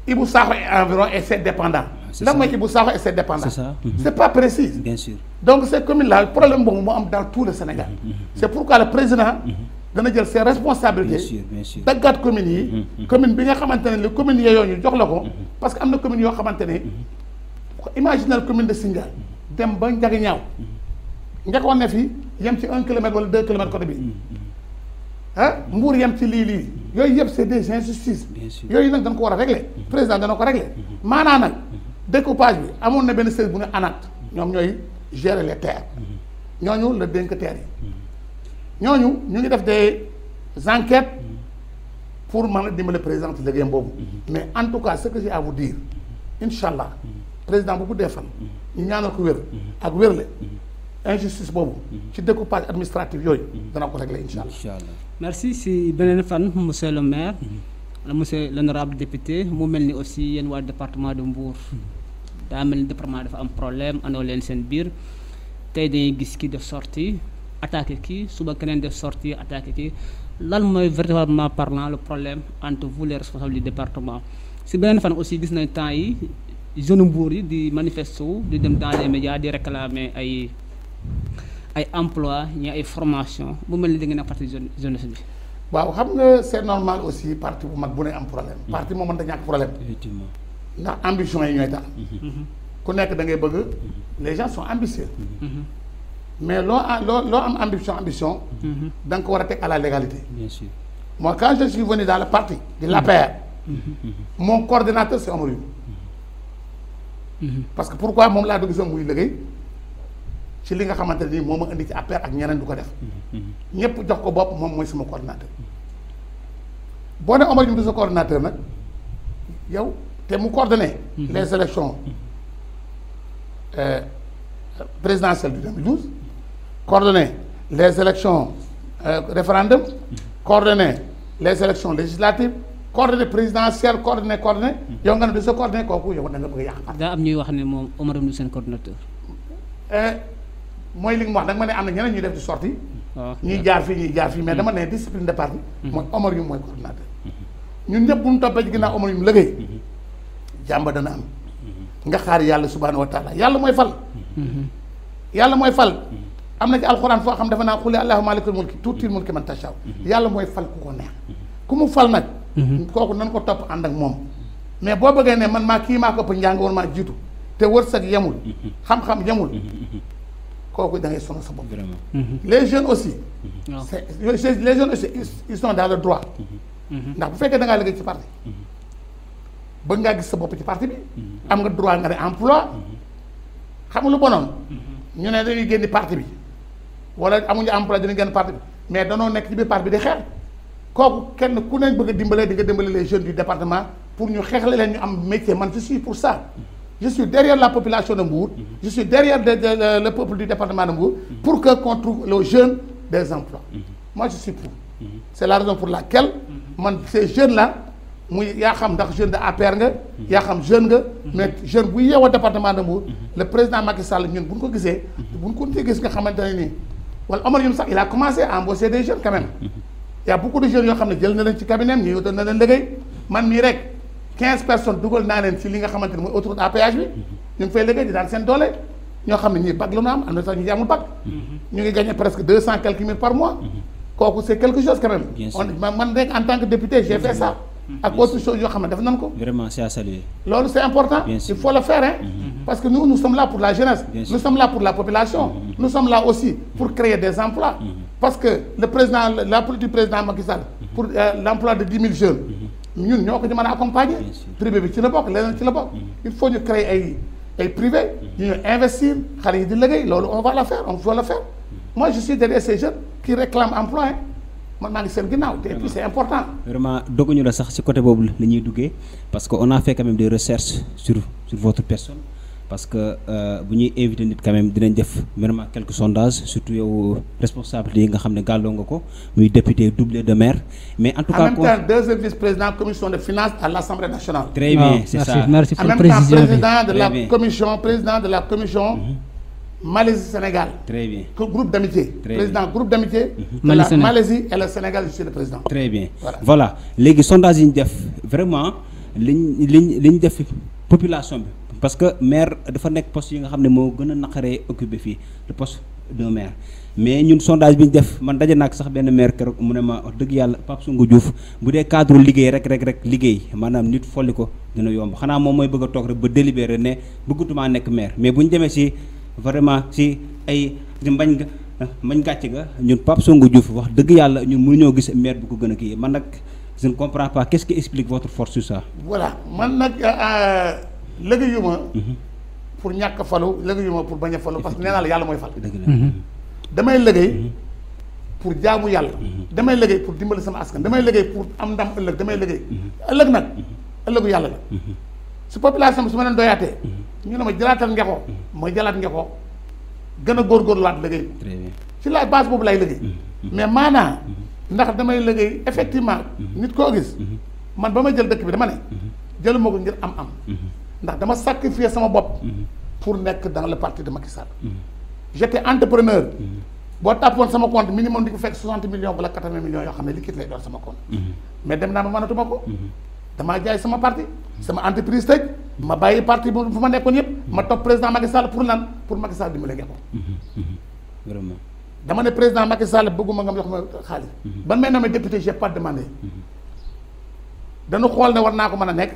Ibou Sakho et environ et ses dépendants lan mooy Ibou Sakho et ses dépendants c'est pas précis bien sûr donc ces communes là problème boobu moo am dans tout le Sénégal c'est pourquoi le président dana jël ses responsabilités daggaat communes yi commune bi nga xamante ne li communes yooyu ñu jox la ko parce que am na communes yoo xamante ne imaginal commune de Sindian dem ba Ndiaganiao njëkkoon na fi yem ci 1 kilomètre wala 2 kilomètres côté bi ah Mbour yem ci lii yooyu yëpp c'est des injustices yooyu nag dañ ko war a régler président dana ko régler maanaa nag découpage bi amoon na benn service bu ne ANAT ñoom ñooy gérer les terres ñooñu la dénk terres yi ñooñu ñu ngi def des enquêtes pour mën a dimbale président ci liggéeyam boobu mais en tout cas ce que j'ai à vous dire incha allah président bu guddee fan ñu ñaanal ko wér ak wérle injustice boobu ci découpage administratif yooyu dana ko régler incha allah. merci si beneen fan monsieur le maire monsieur l'honorable député mu mel ni aussi yéen waa département de Mbour daa mel ni département dafa am problème andoo leen seen biir tey dañuy gis ki def sortie attaqué kii suba keneen def sortie attaqué kii lan mooy véritablement parlant le problème entre vous les responsables du département si beneen fan aussi gis nañ temps yi jeune Mbour yi di manifester wu di dem dans les médias di réclamer ay emploi ñi ay formation bu mel ni da ngeen a parti jeunesse bi. waaw xam nga c'est normal aussi parti bu mag bu ne am problème parti moo mën ta ñàkk problème effectivement ndax ambition yi ñooy tax ku nekk da ngay bëgg les gens sont ambitieux mais loo am ambition da nga ko war a teg à la légalité bien sûr moi quand je suis venu dans le parti de l'APR mon coordinateur c'est Omar Youm parce que pourquoi moom laa dugg muy liggéey ci li nga xamante ne nii moo ma indi ci APR ak ñeneen du ko def ñëpp jox ko bopp moom mooy sama coordinateur boo ne Omar Youm du sa coordinateur nag yow te mu coordonné les élections présidentielles du 2012 coordonné les élections référendum coordonné les élections législatives coordonné présidentielle coordonné yow nga ne du sa coordonné kooku yow da nga bëgg a yàq. daa am ñuy wax ne moom Omar Youm du seen coordinateur. mooy li nga wax da nga ma ne am na ñeneen ñuy def di sortie ñuy jaar fii mais dama ne discipline de parti mooy Omar Youm mooy coordinateur ñun ñëpp bu ñu toppee ci ginnaaw Omar Youm liggéey jàmba dana am nga xaar yàlla subhaanahu wa taala yàlla mooy fal am na ci alxuraan foo xam dafa naa xuli allahumma maalikal mulki tuutil mulki man tashaw yàlla mooy fal ku ko neex ku mu fal nag kooku nan ko topp ànd ak moom mais boo bëggee ne man maa kii maa ko ëpp njàng war maa jiitu te wërsëg yemul xam-xam yemul kooku da ngay sonal sa bopp. les jeunes aussi. les jeunes aussi ils sont dans le droit. ndax bu fekkee da ngaa liggéey ci parti. bëgg ngaa gis sa bopp ci parti bi. am nga droit nga ne emploi. xam nga lu bonoon. ñu ne dañuy génn parti bi. wala amuñu emploi dinañ génn parti bi mais danoo nekk ci biir parti bi di xeex. kooku kenn ku ne bëgg a dimbalee di nga dimbale les jeunes du département pour ñu xeexle leen ñu am métier man je suis pour ça. Je suis derrière la population de Mbour, je suis derrière le peuple du département de Mbour pour qu'on trouve aux jeunes des emplois. Moi je suis pour. C'est la raison pour laquelle ces jeunes-là, yaa xam ndax jeune de APR nga, yaa xam jeune nga, mais jeune bu yeewoo département de Mbour, le président Macky Sall ñun bu ñu ko gisee, bu ñu ko gis nga xamante ne nii, wala Omar Youm sax il a commencé à embaucher des jeunes quand même. Il y a beaucoup de jeunes yoo xam ne jël na leen ci cabinet am ñu doon na leen liggéey man mii rek. 15 personnes dugal naa leen ci li nga xamante ne mooy autoroute à péage bi ñu ngi fay liggéey di daan seen doole ñoo xam ne ñii bac la ñu am na sax ñu amul bac ñu ngi gagné presque 200 quelques mille par mois kooku c'est quelque chose quand même man rek en tant que député j'ai fait ça ak autre chose yoo xam ne def nañ ko vraiment c'est à saluer loolu c'est important il faut le faire parce que nous sommes là pour la jeunesse nous sommes là pour la population nous sommes là aussi pour créer des emplois parce que le président la politique du président Macky Sall pour l'emploi de 10 000 jeunes ñun ñoo ko ci mën a accompagner privé bi ci la bokk leneen ci la bokk il faut ñu créer ay privé ñu investir xale yi di liggéey loolu on va le faire on va le faire moi je suis derrière ces jeunes qui réclament emploi man maa ngi seen ginnaaw te et puis c'est important vraiment dogguñu la sax ci côté boobu la ñuy duggee parce que on a fait quand même des recherches sur votre personne parce que bu ñuy invité nit quand même dinañ def vraiment quelques sondages surtout yow responsabilité yi nga xam ne gàlloo nga ko muy député doublé de maire mais en tout cas. En même temps deuxième vice-président commission des finances à l'Assemblée nationale. Très bien, c'est ça. Merci pour en même précision. temps président de la commission Malaisie Sénégal. Très bien. Groupe d'amitié. Très Président groupe d'amitié. de la Malaisie et le Sénégal, je suis le président. Très bien. Voilà léegi sondage yi ñu def vraiment liñ def population bi parce que maire dafa nekk poste yi nga xam ne moo gën a naqaree occupé fii le poste d'un maire mais ñun sondage bi ñu def man daje naag sax benn maire keroog mu ne ma wax dëgg yàlla Pape Songo Diouf bu dee cadre liggéey rek liggéey maanaam nit folli ko dina yomb xanaa moom mooy bëgg a toog rek ba délibéré ne bëggatumaa nekk maire mais bu ñu demee si vraiment si ay mbañ gàcce ga ñun Pape Songo Diouf wax dëgg yàlla ñun mënuñoo gis maire bu ko gën a kii man nag je ne comprends pas qu'est-ce qui explique votre force sur ça. Voilà man nag liggéeyuma pour ñàkk falu liggéeyuma pour bañ a falu parce que nee naa la yàlla mooy fal. damay liggéey pour jaamu yàlla. damay liggéey pour dimbali sama askan damay liggéey pour am ndam ëllëg damay liggéey. ëllëg nag ëllëgu yàlla la. su population bi su ma leen doyaatee. ñu ne ma jëlaatal ngexoo mooy jëlaat ngexoo gën a góorgóorluwaat liggéey. ci la base boobu lay liggéey. mais maanaa ndax damay liggéey effectivement nit koo gis man ba ma jël dëkk bi dama ne jëluma ko ngir am ndax dama sacrifier sama bopp pour nekk dans le parti de Macky Sall. J'étais entrepreneur boo tàppoon sama compte minimum di ko fekk 60 millions wala 80 millions yoo xam ne liquide lay doon sama compte mais dem naa ma mënatuma ko damaa jaay sama parti sama entreprise tëj ma bàyyi parti bu fu ma nekkoon yëpp ma topp président Macky Sall pour lan pour Macky Sall dimbale ngeen ko vraiment dama ne président Macky Sall bëgguma nga jox ma xaalis ban may nommé député j'ai pas demandé dañu xool ne war naa ko mën a nekk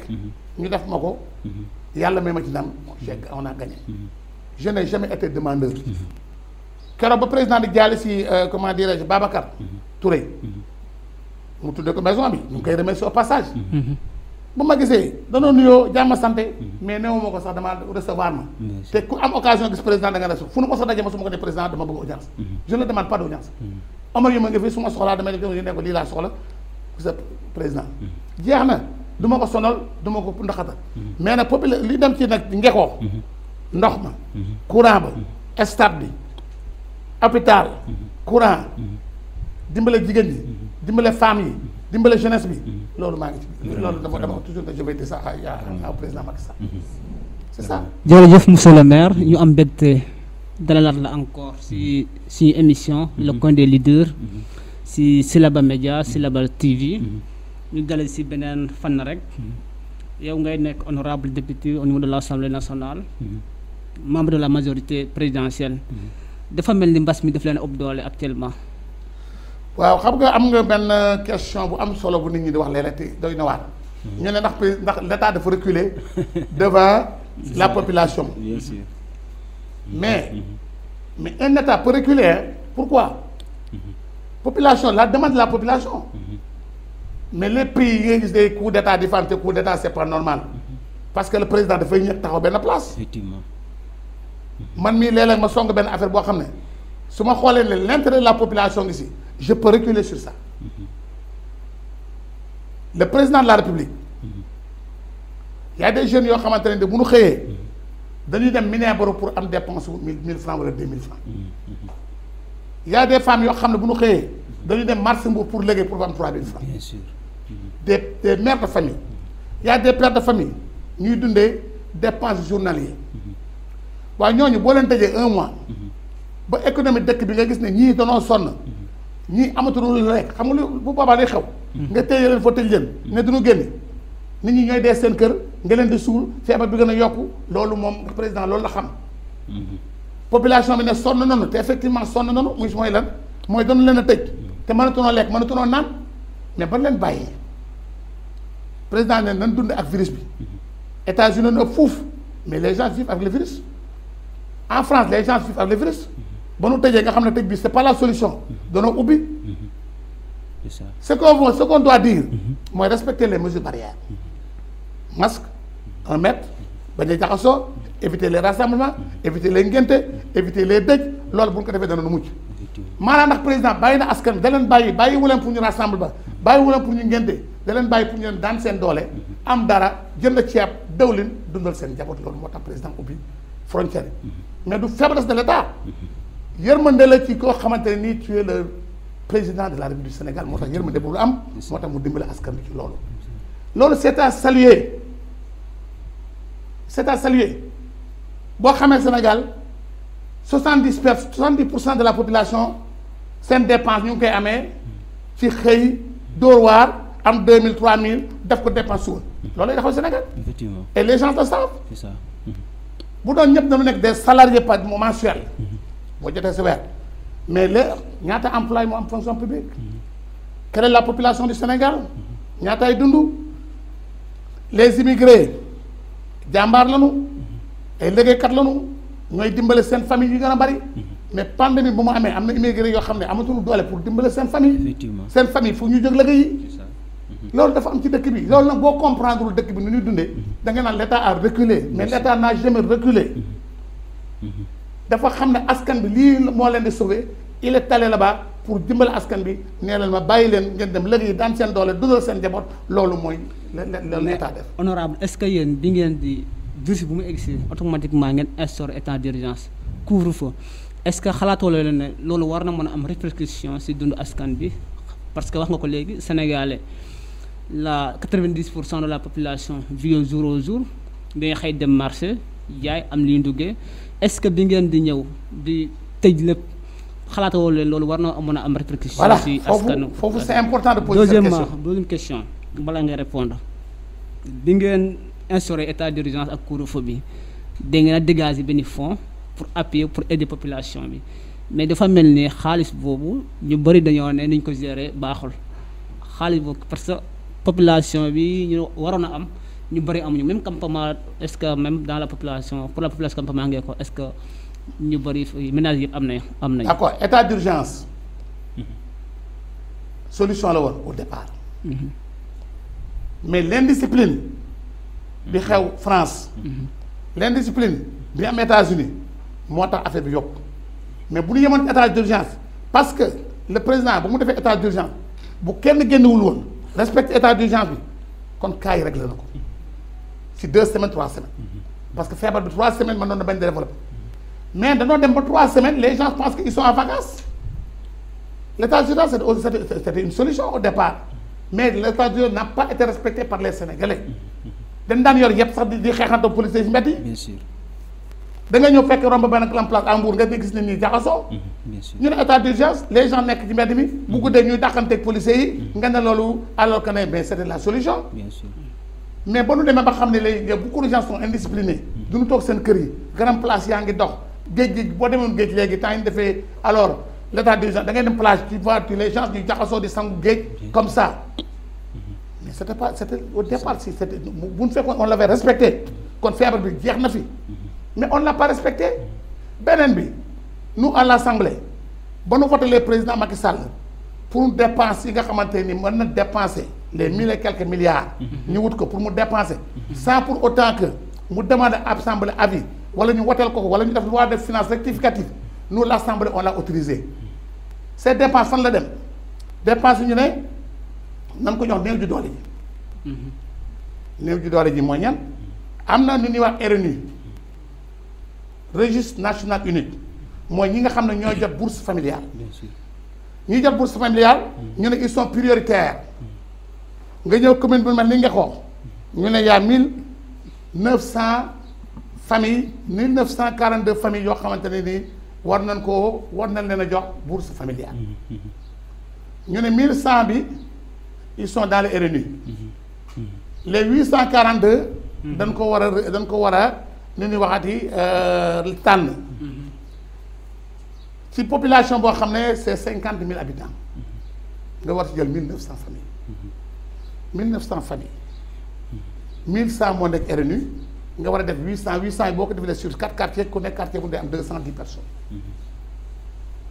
ñu def ma ko yàlla may ma ci ndam on a gagné je n'ai jamais été demandeur keroog ba président di jaale si comment dirais-je Babacar Touré mu tuddee ko maison bi ñu ngi koy remercier au passage bu ma gisee danoo nuyoo jàmm santé mais néew ma ko sax dama recevoir ma te ku am occasion gis président da nga resu fu nu ma sax daje ma su ma ko ne président dama bëgg audience je ne demande pas d'audience Omar yu ma ngi fi su ma soxlaa damay def ne ko lii laa soxla sa président jeex na du ma ko sonal du ma ko ndaxata mais nag populaire li dem ci nag ngekoo ndox ma courant ba stade bi hôpital courant dimbale jigéen ñi dimbale femmes yi dimbale jeunesse bi loolu maa ngi ci loolu dama toujours que je vais dire ça à président Macky Sall c'est ça. jërëjëf monsieur le maire ñu am mbégte dalalaat la encore si suñu émission le coin des leaders si Silaba Média Silaba TV ñu dalal si beneen fànn rek yow ngay nekk honorable député au niveau de l'Assemblée nationale membre de la majorité présidentielle dafa mel ni mbas mi daf leen ëpp doole actuellement. waaw xam nga am nga benn question bu am solo bu nit ñi di wax léeg-léeg te doy na waar ñu ne ndax l'État dafa reculer devant la population. Bien sûr. mais un État peut reculer pourquoi population la demande de la population mais les pays yi nga gis des coups d'État di fan te coup d'État c'est pas normal parce que le président dafay ñëkk taxaw benn place. Effectivement. man mii léeg-léeg ma song benn affaire boo xam ne su ma xoolee ne l'intérêt de la population ici je peux reculer sur ça le président de la République y a des jeunes yoo xamante ne de bu ñu xëyee dañuy dem Minébaro pour am dépense wu 1000 francs wala 2000 francs y a des femmes yoo xam ne bu ñu xëyee dañuy dem marché Mbour pour liggéey pour am 3000 francs. Bien sûr. des mères de famille y a des pères de famille ñuy dundee dépense journalier waaye ñooñu boo leen tëjee un mois ba économie dëkk bi nga gis ne ñii danoo sonn ñii amatuñu lu lekk xam nga lu bu boobaa day xew nga téye leen fa tëj leen ne duñu génn nit ñi ñooy dee seen kër nga leen di suul feebar bi gën a yokku loolu moom président loolu la xam population bi ne sonn nanu te effectivement sonn nanu muy mooy lan mooy doon leen a tëj te mënatunoo lekk mënatunoo naan mais ban leen bàyyee président ne nan dund ak virus bi États-Unis na ëpp fuuf mais les gens vivent avec le virus en France les gens vivent avec le virus ba nu tëjee nga xam ne tëj bi c'est pas la solution danoo ubbi C'est ça. ce qu'on doit dire mooy respecter les mesures barrières masque 1 mètre bañ a jaxasoo éviter les rassemblements éviter les ngénte éviter les dëj loolu bu ñu ko defee dana nu mucc maanaam ndax président bàyyi na askan da leen bàyyi wu leen pour ñu rassemble ba bàyyi wu leen pour ñu ngénte da leen bàyyi pour ñu leen daan seen doole am dara jënd ceeb dëwlin dundal seen njaboot loolu moo tax président ubbi frontière mais du faiblesse de l'État yërmande la ci koo xamante ne nii tu es le président de la République du Sénégal moo tax yërmande bu lu am moo tax mu dimbale askan bi ci loolu c'est à saluer boo xamee Sénégal 70% de la population seen dépense ñu ngi koy amee ci xëy dóor waar am 2000 3000 def ko dépense suba loolu lay defal Sénégal. Effectivement. Et les gens le savent. C'est ça. bu doon ñëpp dañu nekk des salariés par mensuels boo jotee sa weer mais léegi ñaata emploi moo am fonction publique quelle est la population du Sénégal ñaataay dund les immigrés jàmbaar lañu ay liggéeykat lañu ñooy dimbale seen famille yu gën a bari mais pandémie bu mu amee am na immigrés yoo xam ne amatuñu doole pour dimbale seen famille. Effectivement. seen famille fu ñu jóg liggéey yi. C'est ça. loolu dafa am ci dëkk bi loolu nag boo comprendre dëkk bi nu ñuy dundee da nga naan l'État a reculé mais l'État n'a jamais reculé dafa xam ne askan bi lii moo leen di sauver il est allé là-bas pour dimbale askan bi nee leen ma bàyyi leen ngeen dem liggéey daan seen doole dundal seen njaboot loolu mooy l'État def. Honorable est-ce que yéen bi ngeen di virus bu mu egsi automatiquement ngeen instauré état d'urgence couvre-feu est-ce que xalaatoo leen ne loolu war na mën a am répercussion ci dundu askan bi parce que wax nga ko léegi sénégalais la 90% de la population vit jour au jour day xëy dem marché jaay am li ñu duggee est-ce que bi ngeen di ñëw di tëj lépp xalaatoo leen loolu war na mën a am répercussion. voilà ci askanu foofu c'est important de poser cette question. deuxième question bala ngay répondre bi ngeen instauré état d'urgence ak couvre-feu bi da ngeen a dégager benn fonds pour appuyer pour aider population bi mais dafa mel ni xaalis boobu ñu bëri dañoo ne niñ ko gérer baaxul xaalis boobu parce que population bi ñu waroon a am ñu bëri amuñu même campement est-ce que même dans la population pour la population campement ngeen ko est-ce que ñu bëri ménage yëpp am nañ. d'accord état d'urgence solution la woon au départ. mais l'indiscipline bi xew France. l'indiscipline bi am États-Unis moo tax affaire bi yokk mais bu ñu yemoon état d'urgence parce que le président ba mu defee état d'urgence bu kenn génnewul woon respecte état d'urgence bi kon cas yi réglé na ko ci 2 semaines 3 semaines parce que feebar bi 3 semaines mën doon na bañ développer mais dañoo dem ba 3 semaines les gens pensent qu'ils sont en vacances l'état d'urgence c'était une solution au départ mais l'état d'urgence n'a pas été respecté par les Sénégalais dañ daan yor yëpp sax di xeexantoo policiers yi mbedd yi. Bien sûr. da nga ñëw fekk romb benn place à Mbour nga gis ne nii jaxasoo. Bien sûr. ñu ne état d'urgence les gens nekk ci mbedd mi bu guddee ñuy dàqanteeg policiers yi nga ne loolu alors que ne mais c'était la solution. Bien sûr. mais ba nu demee ba xam ne léegi beaucoup de gens sont indisciplinés. du ñu toog seen kër yi grand place yaa ngi dox géej gi boo demoon géej léegi temps yi ñu defee alors l'état d'urgence da ngay dem plage tu vois les gens ñuy jaxasoo di sangu géej comme ça. mais c'était au départ si c'était bu ñu fekkoon on l'avait respecté kon feebar bi jeex na fi mais on l'a pas respecté beneen bi nous à l'Assemblée ba nu voté le président Macky Sall pour dépense yi nga xamante ni mën na dépenser les 1000 et quelques milliards ñu wut ko pour mu dépenser sans pour autant que mu demande Assemblée avis wala ñu woteel ko wala ñu def loi de finances rectificative nous l'Assemblée on l'a autorisé ces dépenses fan la dem dépenses yi ñu ne nan ko jox néew ji doole ji néew ji doole ji mooy ñan am na lu ñuy wax RNU registre national unique mooy ñi nga xam ne ñoo jot bourse familiale Bien sûr. ñi jot bourse familiale ñu ne ils sont prioritaires nga ñëw commune bu mel ni nga xoo ñu ne y'a 1900 familles 1942 familles yoo xamante ne nii war nañ leen a jox bourse familiale ñu ne 1100 bi ils sont dans le RNU les 842 dañ ko war a ni ñuy waxati tànn ci population boo xam ne c'est 50 000 habitants nga war ci jël 1900 familles 1900 familles 1100 moo nekk RNU nga war a def 800 yi boo ko defee sur 4 quartiers ku nekk quartier bu dee am 210 personnes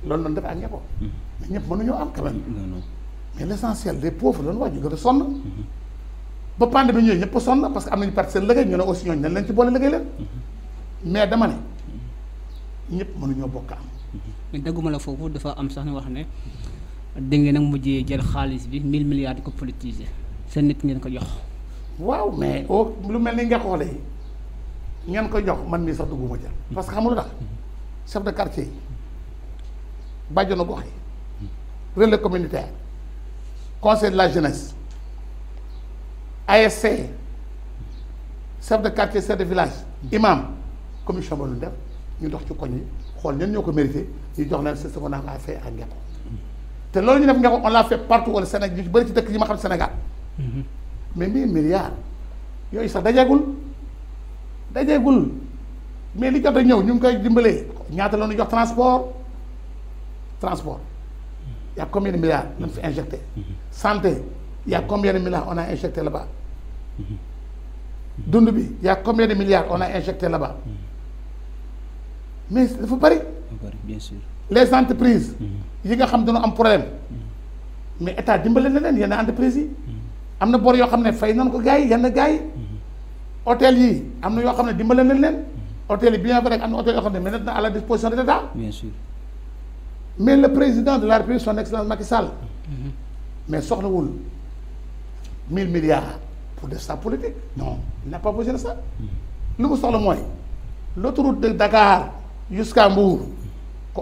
loolu noonu def ak ñëpp mais ñëpp mënuñoo am quand même Non, non. mais l'essentiel des pauvres lañu wax ñu gën a sonn ba pandémie bi ñëwee ñëpp a sonn parce que am nañu perte seen liggéey ñu ne aussi ñooñu nañ leen ci boole liggéey leen mais dama ne ñëpp mënuñoo bokk am. mais dagguma la foofu dafa am sax ñu wax ne da ngeen a mujjee jël xaalis bi 1000 milliards di ko politiser seen nit ngeen ko jox. waaw mais lu mel ni nga xoolee ngeen koy jox man mii sax dugguma ca parce que xam nga lu tax chef de quartier yi bàjjenu gox yi relais communautaire conseil de la jeunesse ASC chef de quartier chef de village imam commission ba lu def ñu dox ci koñ yi xool ñen ñoo ko mérité ñu jox leen c'est ce qu'on a fait à Ngeko te loolu ñu def Ngeko on l'a fait partout au Sénégal ñu ci bëri ci dëkk yi ma xam Sénégal mais 1000 milliards yooyu sax dajeegul mais li jot a ñëw ñu ngi koy dimbalee ñaata la ñu jox transport y a combien de milliards lañ fi injecté santé y a combien de milliards on a injecté là-bas dund bi y a combien de milliards on a injecté là-bas mais dafa bari bien sûr les entreprises yi nga xam dañoo am problème mais état dimbale na leen yenn entreprises yi am na bor yoo xam ne fay nañ ko gars yi yenn gars yi hôtel yi am na yoo xam ne dimbale nañ leen hôtel yi bien vrai am na hôtel yoo xam ne mettre na à la disposition de l'État bien sûr mais le président de la République son excellence Macky Sall mais soxlawul 1000 milliards pour def sa politique non il n'a pas besoin de ça lu mu soxla mooy l'autoroute de Dakar jusqu'à Mbour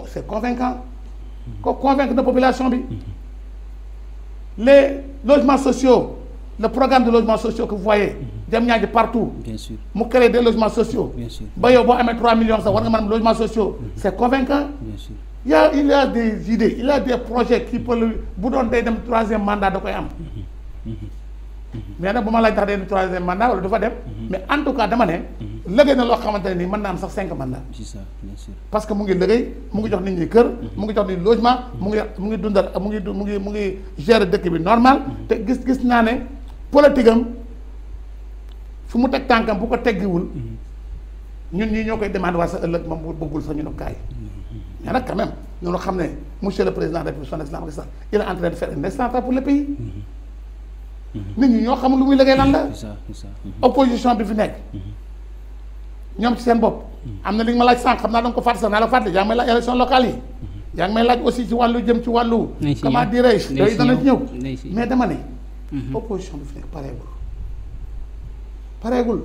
c'est convaincant ko convaincre na population bi les logements sociaux le programme de logements sociaux que vous voyez dem ñaaji partout bien sûr mu créer des logements sociaux bien sûr ba yow boo amee 3 millions sax war nga mën am logements sociaux c'est convaincant bien sûr il y a des idées il y a des projets qui peuvent bu doon day dem 3e mandat da koy am mais nag bu ma laaj tax day dem 3e mandat wala du fa dem mais en tout cas dama ne liggéey na loo xamante ne nii mën naa am sax 5 mandats c'est ça bien sûr parce que mu ngi liggéey mu ngi jox nit ñi kër mu ngi jox nit ñi logement mu ngi dundal mu ngi gérer dëkk bi normal te gis naa ne politique am fu mu teg tànkam bu ko teggiwul ñun ñii ñoo koy demandé waa sa ëllëg moom bu bëggul sax ñu ne kaay mais nag quand même ñoo xam ne monsieur le président de la République son excellence Macky Sall il est en train de faire un excellent travail pour le pays nit ñi ñoo xamul lu muy liggéey lan la c'est ça opposition bi fi nekk ñoom ci seen bopp am na li nga ma laaj sànq xam naa da nga ko fàtte sax naa la fàtte yaa ngi may laaj élection locale yi yaa ngi may laaj aussi ci wàllu jëm ci wàllu comment dirais-je yooyu dana ci ñëw mais dama ne opposition bi fi nekk pareegul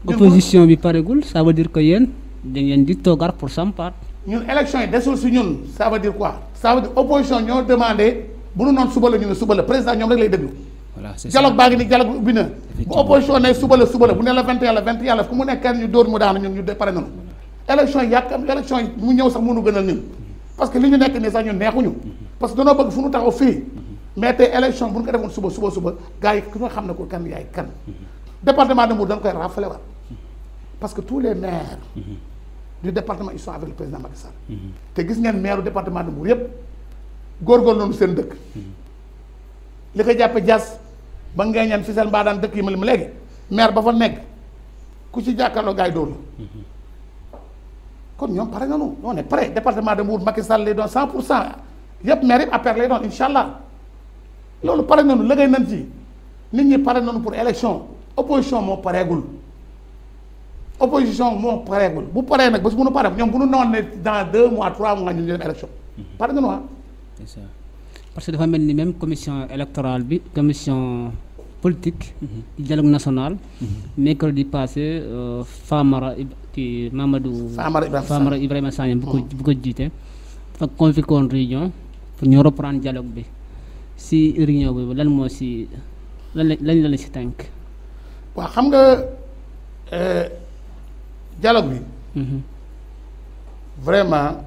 opposition bi pareegul ça veut dire que yéen da ngeen di toogaat pour sampaat ñun élection yi desul si ñun ça veut dire quoi ça veut dire opposition ñoo demandé bu nu noon suba la ñu ne suba la président ñoom rek lay déglu voilà c'est dialogue baa ngi ni dialogue bi ubbi na bu opposition ne suba la bu ne la 21 la ku mu nekk kenn ñu dóor mu daanu ñun ñu pare nañu élection yi yàkkam élection yi mu ñëw sax mënu gënal ñun parce que li ñu nekk nii sax ñun neexuñu parce que danoo bëgg fu nu taxaw fii mais tey élection bu ñu ko defoon suba gars yi ku nga xam ne ko kan yaay kan département de Mbour dañ koy rafale waat parce que tous les maires du département ils sont avec le président Macky Sall te gis ngeen maire du département de Mbour yépp góorgóorlu nañu seen dëkk li ko jàppe Diass ba Nguéniène fi seen mbaa daan dëkk yi ma léegi maire ba fa nekk ku ci jàkkaarloo gars yi dóor la kon ñoom pare nañu on est prêt département de Mbour Macky Sall lay doon 100% yépp maire yépp APR lay doon incha allah loolu pare nañu liggéey nañ ci nit ñi pare nañu pour élection opposition moo pareegul bu paree nag bés bu nu paree ñoom bu nu noon ne dans 2 mois 3 mois ñu dem élection pare nañu c'est ça parce que dafa mel ni même commission électorale bi commission politique dialogue national mercredi passé Famara Ibrahima Sagna bu ko jiite dafa convoqué woon réunion pour ñu reprendre dialogue bi si réunion boobu lan moo si lan la si tànk waaw xam nga dialogue bi vraiment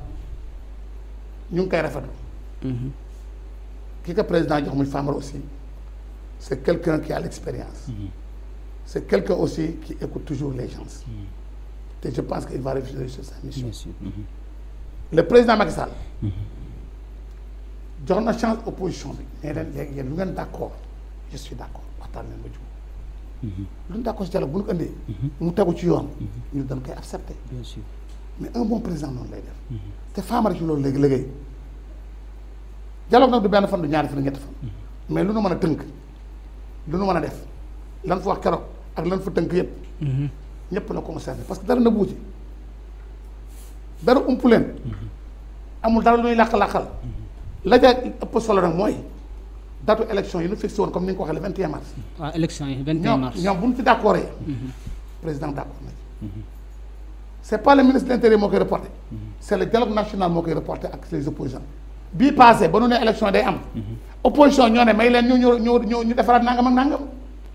ñu ngi koy rafetlu ki ko président jox muy Famara aussi c'est quelqu'un qui a l'expérience c'est quelqu'un aussi qui écoute toujours les gens te je pense qu'il va réussir sur sa mission le président Macky Sall jox na chance opposition bi nee leen léegi yéen lu ngeen d'accord je suis d'accord waxtaan leen ba jub lu ñu d'accord si dialogue bu ñu ko indee mu tegu ci yoon ñu dañ koy accepter bien sûr mais un bon président noonu lay def te Famara ci loolu léegi liggéey dialogue nag du benn fan du ñaari fan ñetti fan mais lu nu mën a tënk lu nu mën a def lan fa wax keroog ak lan fa tënk yëpp ñëpp la concerné parce que dara na buuti dara ump leen amul dara lu ñuy làq-làqal la ja ëpp solo nag mooy datu élection yi ñu fixé woon comme ni nga ko waxee le 21 mars. waaw élection yi 21 mars ñoom bu ñu ci d' accord président d' accord na ci. c' est pas le ministre de l' intérieur moo koy reporté. c' est le dialogue national moo koy reporté ak les opposants bii passé ba nu ne élection day am. opposition ñoo ne may leen ñu defaraat nangam ak nangam.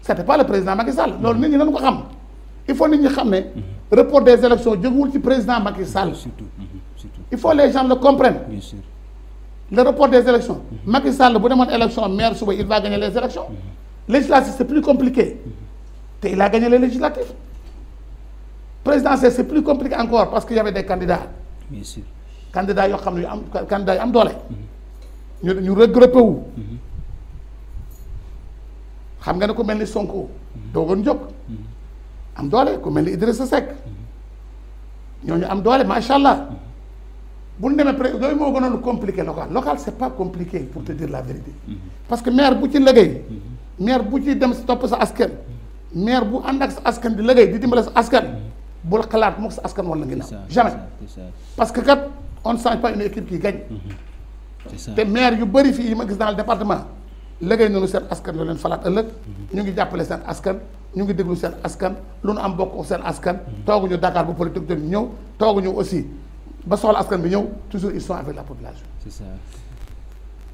c' était pas le président Macky Sall loolu nit ñi dañu ko xam il faut nit ñi xam ne report des élections jógewul ci président Macky Sall. il faut les gens le comprennent. bien sûr. Le report des élections. Macky Sall bu demoon élection maire suba il va gagner les élections. Législatives c'est plus compliqué. te il a gagné les législatives. Présidentielle c'est plus compliqué encore parce qu'il y avait des candidats. bien sûr. candidats yoo xam ne yu am candidats yu am doole. ñu regroupé wu. xam nga ne ku mel ni Sonko. doogoon jóg. am doole ku mel ni Idrissa Seck. ñooñu am doole macha allah. bu ñu demee yooyu moo gënoon compliqué local c'est pas compliqué pour te dire la vérité. parce que maire bu ci liggéey. maire bu ci dem topp sa askan. maire bu ànd ak sa askan di liggéey di dimbale sa askan. bul xalaat moom sa askan wala ginnaaw. jamais parce que kat on ne change pas une équipe qui gagne. te maire yu bëri fii yi ma gis dans le département liggéey nañu seen askan yoo leen falaat ëllëg. ñu ngi jàppale seen askan. ñu ngi déglu seen askan lu nu am bokk seen askan. tooguñu Dakar bu politique jot ñëw tooguñu aussi. ba soxla askan bi ñëw toujours ils sont avec la population. c'est ça.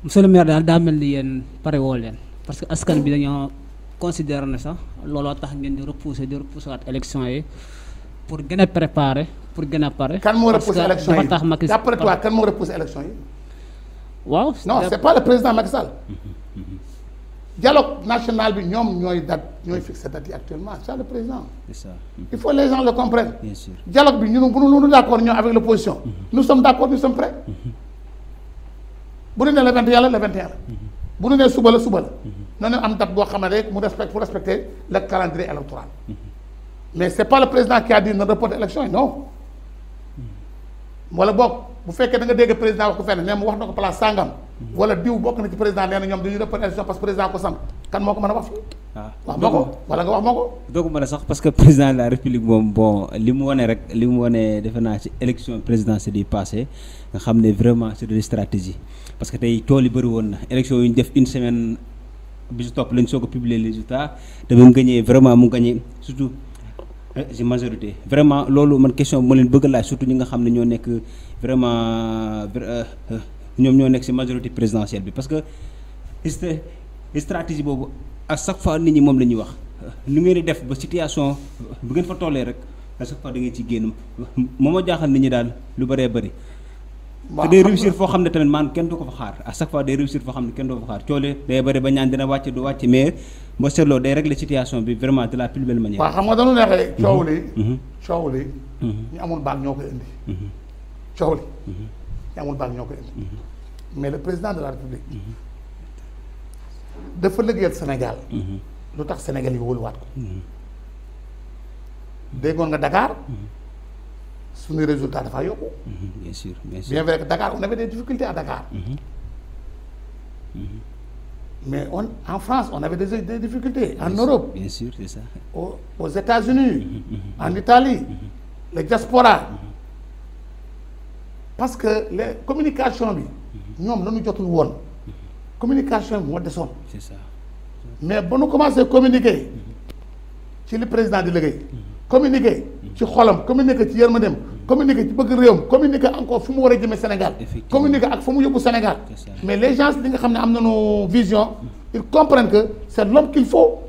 monsieur le maire daal daa mel ni yéen pare woo leen parce que askan bi dañoo considérer ne sax looloo tax ngeen di repousser waat élection yi pour gën a préparer pour gën a pare. kan moo repousser élection yi dafa tax Macky Sall d'après toi kan moo repousser élection yi. waaw non c'est pas le président Macky Sall. dialogue national bi ñoom ñooy fixer date yi actuellement c'est le président. c'est ça. il faut les gens le comprennent. bien sûr. dialogue bi ñun bu ñu d'accord ñoo avec l'opposition. nous sommes d'accord nous sommes prêts. bu ñu nee le 21 la le 21 la. bu ñu nee suba la suba la. na ñu am date boo xam ne rek pour respecter le calendrier électoral. mais c'est pas le président qui a dit na reporter élection yi non. wala boog bu fekkee da nga dégg président wax ko fenn nee mu wax na ko place sangam. wala diw bokk na ci président nee na ñoom dañuy reporter élection parce que président ko sant kan moo ko mën a wax fii. wax ma ko wala nga wax ma ko. doo ko mën a sax parce que président de la république moom bon li mu wane defe naa ci élection présidentielle yi passé nga xam ne vraiment c'est de la stratégie parce que tey tool yi bëri woon na élection yu ñu def une semaine bi si topp lañ soog a publier les résultats te ba mu gagné vraiment mu gagné surtout ci majorité vraiment loolu man question bi ma leen bëgg laaj surtout ñi nga xam ne ñoo nekk vraiment ñoom ñoo nekk ci majorité présidentielle bi parce que stratégie boobu à chaque fois nit ñi moom la ñuy wax nu ngeen di def ba situation bu ngeen fa tollee rek à chaque fois da ngeen ci génn moo ma jaaxal nit ñi daal lu bëree bëri. te day réussir foo xam ne tamit man kenn du ko fa xaar à chaque fois day réussir foo xam ne kenn du ko fa xaar coole day bëri ba ñaan dina wàcc du wàcc mais boo seetloo day régler situation bi vraiment de la plus belle manière. waaw xam nga dañu neexee coow li ñu amul baag ñoo koy indi. coow li ñu amul baag ñoo koy indi. mais le président de la République dafa liggéeyal Sénégal. lu tax Sénégal yi wóoluwaat ko. déggoon nga Dakar. suñu résultat dafa yokku. bien sûr bien vrai que Dakar on avait des difficultés à Dakar. mais en France on avait des difficultés. En Europe bien sûr c'est ça. aux États-Unis en Italie. les diaspora. parce que les communication bi. ñoom lañu jotul woon. communication bi moo desoon. c'est ça. mais ba nu commencé communiquer. ci li président di liggéey. communiquer ci xolam communiquer ci yërmandeem communiquer ci bëgg réewam communiquer encore fu mu war a jëmee Sénégal. communiquer ak fu mu yóbbu Sénégal. mais les gens li nga xam ne am nañu vision. ils comprennent que c'est l'homme qu'il faut.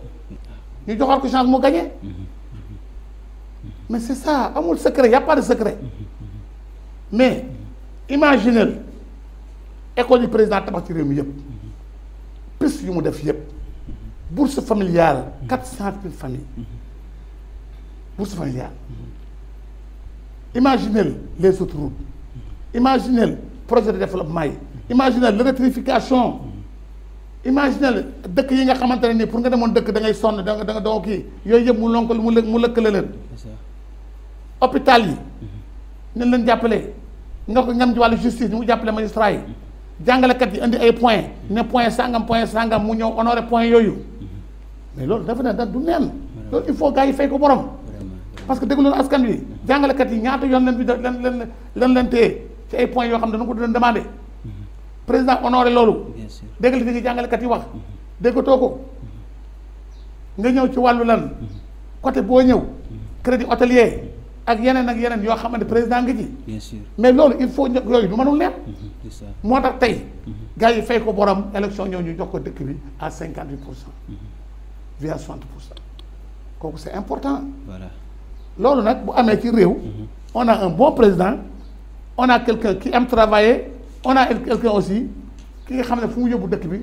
ñu joxaat ko chance mu gagner. mais c'est ça amul secret y a pas de secret. mais imaginez école yi président tabax ci réew mi yëpp. piste yu mu def yëpp. bourse familiale 400 000 familles. bourse familiale. Imaginez les autoroutes. Imaginez projet de développement yi. Imaginez l'électrification. Imaginez dëkk yi nga xamante ne nii pour nga demoon dëkk da ngay sonn da nga doo kii yooyu yëpp mu lonk mu lëkkale leen. hôpital yi. nañ leen jàppale. nga ko ñam ci wàllu justice ñu mu jàppale magistrat yi. jàngalekat yi indi ay points ne point sangam mu ñëw honoré point yooyu. mais loolu dafa ne du neen. loolu il faut gars yi fay ko borom. parce que déglu askan wi jàngalekat yi ñaata yoon leen téye ci ay points yoo xam ne dañu ko doon demandé président honoré loolu dégg li fi jàngalekat yi wax déggatoo ko nga ñëw ci wàllu lan côté boo ñëw crédit hôtelier ak yeneen yoo xamante président nga ci. bien sûr mais loolu il faut yooyu du mënul leer. moo tax tey gars yi fay ko borom élection ñëw ñu jox ko dëkk bi à 58%. via 60%. kooku c'est important. voilà loolu nag bu amee ci réew. on a un bon président on a quelqu'un qui aime travailler on a quelqu'un aussi ki nga xam ne fu mu yóbbu dëkk bi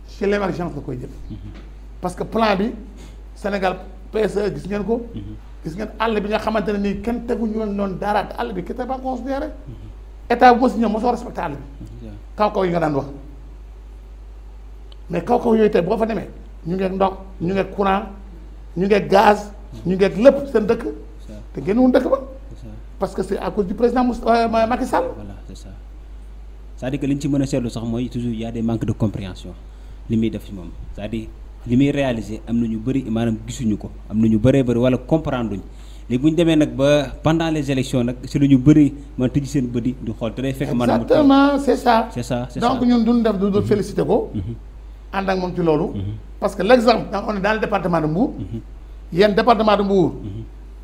ci l'émergence la koy jël. parce que plan bi Sénégal PSE gis ngeen ko. gis ngeen àll bi nga xamante ne nii kenn teguñu woon noonu dara te àll bi ki te pas considéré état bu mos ñëw mosoo respecté àll bi kaw-kaw yi nga daan wax mais kaw-kaw yooyu tey boo fa demee ñu ngeeg ndox ñu ngeeg courant ñu ngeeg gaz ñu ngeeg lépp seen dëkk te génnewuñ dëkk ba parce que c'est à cause du président Macky Sall. voilà c'est ça c'est-à-dire que li ñu ci mën a seetlu sax mooy toujours y a des manques de compréhension li muy def ci moom c'est-à-dire li muy réaliser am na ñu bëri maanaam gisuñu ko am na ñu bëree bëri wala comprendre luñ léegi bu ñu demee nag ba pendant les élections nag si la ñu bëri man tëj seen bëri du xool te day fekk. maanaam exactement c'est ça. c'est ça c'est donc ça. ñun duñ def du féliciter ko. ànd ak moom ci loolu. parce que l'exemple on est dans le département de Mbour. yéen département de Mbour.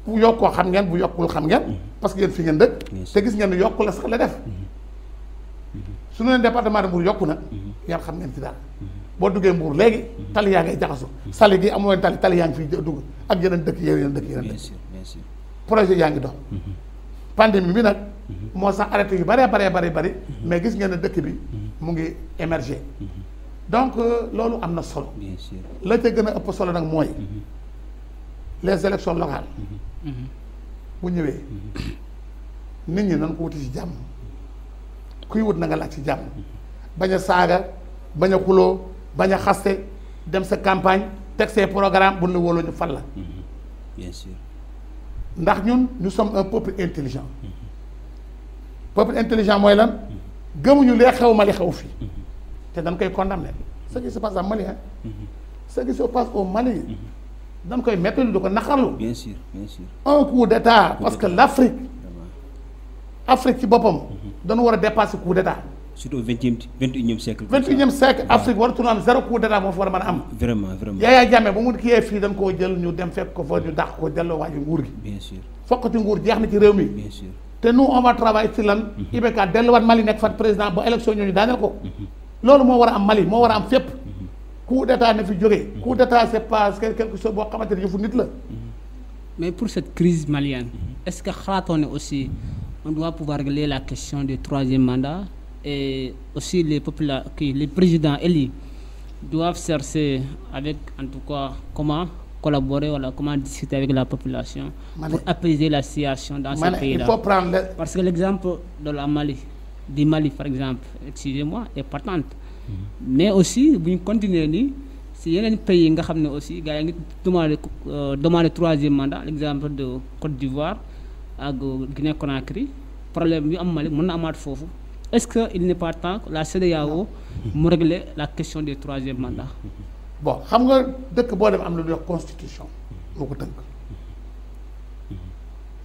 bu yokkoo xam ngeen bu yokkul xam ngeen. parce que yéen fi ngeen dëkk. te gis ngeen ne yokku la sax la def. su ñu leen département de Mbour yokku na. yéen xam ngeen ci daal. boo duggee Mbour léegi tali yaa ngay jaxasu sali gi amoon tali yaa ngi fiy dugg ak yeneen dëkk yeneen dëkk bien sûr bien sûr. projet yaa ngi dox pandémie bi nag moo sax arrêté yu bëree bëri mais gis ngeen ne dëkk bi mu ngi émerger donc loolu am na solo bien sûr. la ca gën a ëpp solo nag mooy les élections locales bu ñëwee nit ñi nañ ko wuti ci jàmm kuy wut na nga laaj ci jàmm bañ a saaga bañ a xuloo bañ a xaste dem sa campagne teg ses programme bu nu wóoloo ñu fal la. bien sûr. ndax ñun nous sommes un peuple intelligent. peuple intelligent mooy lan gëmuñu lee xew Mali xew fii te dañ koy condamner ce qui se passe en Mali hein. ce qui se passe au Mali dañ koy métti du ko naqarlu. bien sûr bien sûr. un coup d'état parce que l'Afrique Afrique ci boppam dañu war a dépasser coup d'état. surtout au 21e siècle. 21e siècle Afrique waratuñu am zéro coup d'état moo fa war a mën a am. vraiment vraiment. Yaya Jammeh ba mu kiyee fii dañ koo jël ñu dem fekk ko fa ñu dàq ko delloo waa ji nguur gi. bien sûr fokkati nguur jeex na ci réew mi. bien sûr. te nous on va travailler ci lan. IBK delluwaat Mali nekk fat président ba élection ñooñu daaneel ko. loolu moo war a am Mali moo war a am fépp. coup d'état na fi jógee. coup d'état c'est pas quelque chose boo xamante ne yëfu nit la. Mais pour cette crise malienne, est-ce que xalaatoon ne aussi on doit pouvoir régler la question du troisième mandat et aussi les présidents élus doivent chercher avec en tout cas comment collaborer wala comment discuter avec la population pour apaiser la situation dans ce pays-là. Il faut prendre parce que l'exemple de la Mali, du Mali par exemple, excusez-moi, est patente. Mais aussi bu ñu continuer nii si yeneen pays yi nga xam ne aussi gars yi ngi demandé troisième mandat l'exemple de Côte d'Ivoire ak Guinée Conakry problème yu am Mali mën na amaat foofu est-ce que il n'est pas temps que la CEDEAO mu régler la question des troisième mandat. bon xam nga dëkk boo dem am na lu ñuy wax constitution moo ko tënk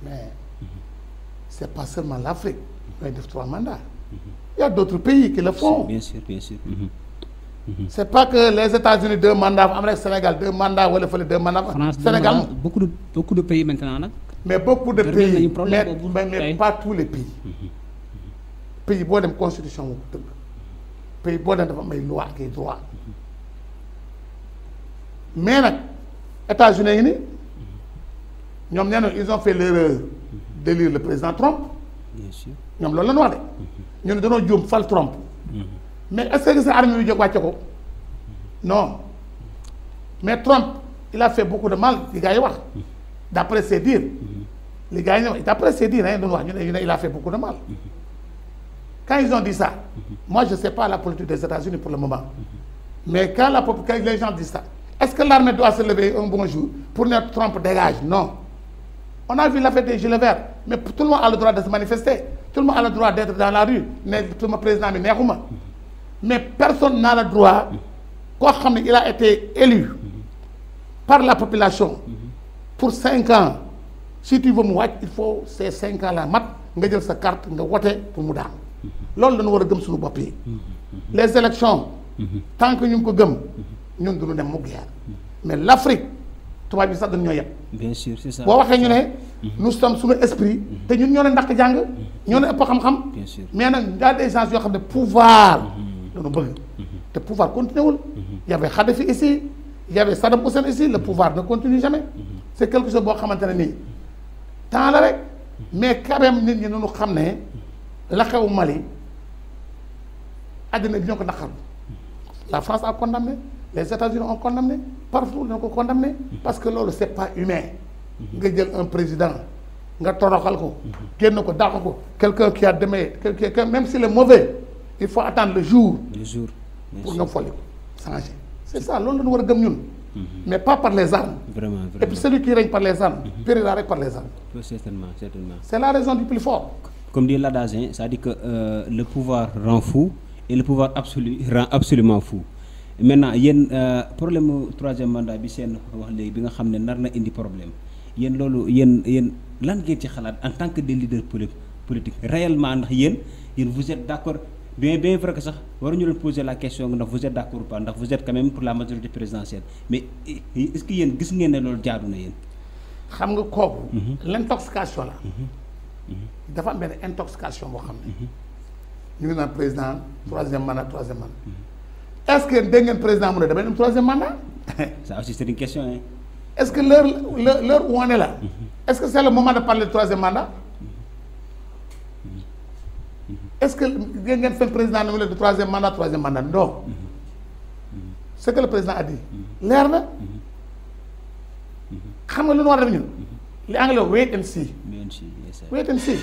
mais c'est pas seulement l'Afrique ñooy def 3 mandats. Il y a d'autres pays qui le font. bien sûr bien sûr. C'est pas que les États-Unis 2 mandats am rek Sénégal 2 mandats wala fële 2 mandats. France Sénégal beaucoup de pays maintenant nag. mais beaucoup de Réglé nañu pays problème mais pas tous les pays. pays boo dem constitution moo ko tënk. pays boo dem dafa am ay loi ak ay droit. mais nag États-Unis yi ni ñoom nee na ils ont fait l'erreur d'élire le président Trump. bien sûr. ñoom loolu la ñu wax de ñu ne dañoo juum fal Trump. mais est-ce que sa armée yu jóg wàcce ko non mais Trump il a fait beaucoup de mal li gars yi wax d'après ses dires li gars yi ñëw d'après ses dires doon wax ñu ne il a fait beaucoup de mal quand ils ont dit ça moi je sais pas la politique des États-Unis pour le moment mais quand les gens disent ça est-ce que l'armée doit se lever un bon jour pour ne Trump dégage non on a vu l'affaire des gilets verts mais tout le monde a le droit de se manifester tout le monde a le droit d'être dans la rue ne sama président bi neexuma mais personne n'a le droit koo xam ne il a été élu par la population pour 5 ans si tu veux mu wàcc il faut ces 5 ans là mat nga jël sa carte nga wote pour mu daan loolu dañu war a gëm suñu bopp yi les élections tant que ñu ngi ko gëm ñun duñu dem mu guerre mais l'Afrique tubaab bi sax dañu ñoo yeb. bien sûr c'est ça boo waxee ñu ne nous sommes suñu esprit te ñun ñoo leen dàq jàng ñoo leen ëpp xam-xam bien sûr mais nag y a des gens yoo xam ne pouvoir dañu bëgg te pouvoir continué wul y avait Kadhafi ici y avait Saddam Hussein ici le pouvoir ne continue jamais c'est quelque chose boo xamante ne nii temps la rek mais quand même nit ñi nañu xam ne la xew Mali àddina bi ñoo ko naqarlu la France a condamné les États-Unis ont condamné partout dañu ko condamné parce que loolu c'est pas humain nga jël un président nga toroxal ko génn ko dàq ko quelqu'un qui a demee quelqu'un même s'il est mauvais il faut attendre le jour pour nga folli ko changer c'est ça loolu la ñu war a gëm ñun mais pas par les armes vraiment et puis celui qui règne par les armes périra rek par les armes certainement c'est la raison du plus fort comme dit l'adage c'est-à-dire que le pouvoir rend fou et le pouvoir absolu rend absolument fou maintenant yéen problème mu troisième mandat bi seen wax léegi bi nga xam ne nar na indi problème yéen loolu yéen lan ngeen ci xalaat en tant que des leaders politiques réellement ndax yéen vous êtes d'accord bien vrai que sax waruñu leen poser la question ndax vous êtes d'accord ou pas ndax vous êtes quand même pour la majorité présidentielle mais est-ce que yéen gis ngeen ne loolu jaadu na yéen. xam nga kooku. l'intoxication la. dafa am benn intoxication boo xam ne. ñu ngi naan président troisième mandat. est-ce que dégg ngeen président mu ne damay dem troisième mandat. ça aussi c'est une question hein. est-ce que l'heure où on est là. est-ce que c'est le moment de parler de troisième mandat. est-ce que dégg ngeen fenn président nu mu de troisième mandat non. ce que le président a dit. leer na. xam nga lu ñu war a def ñun. li anglais wait and see. wait and see.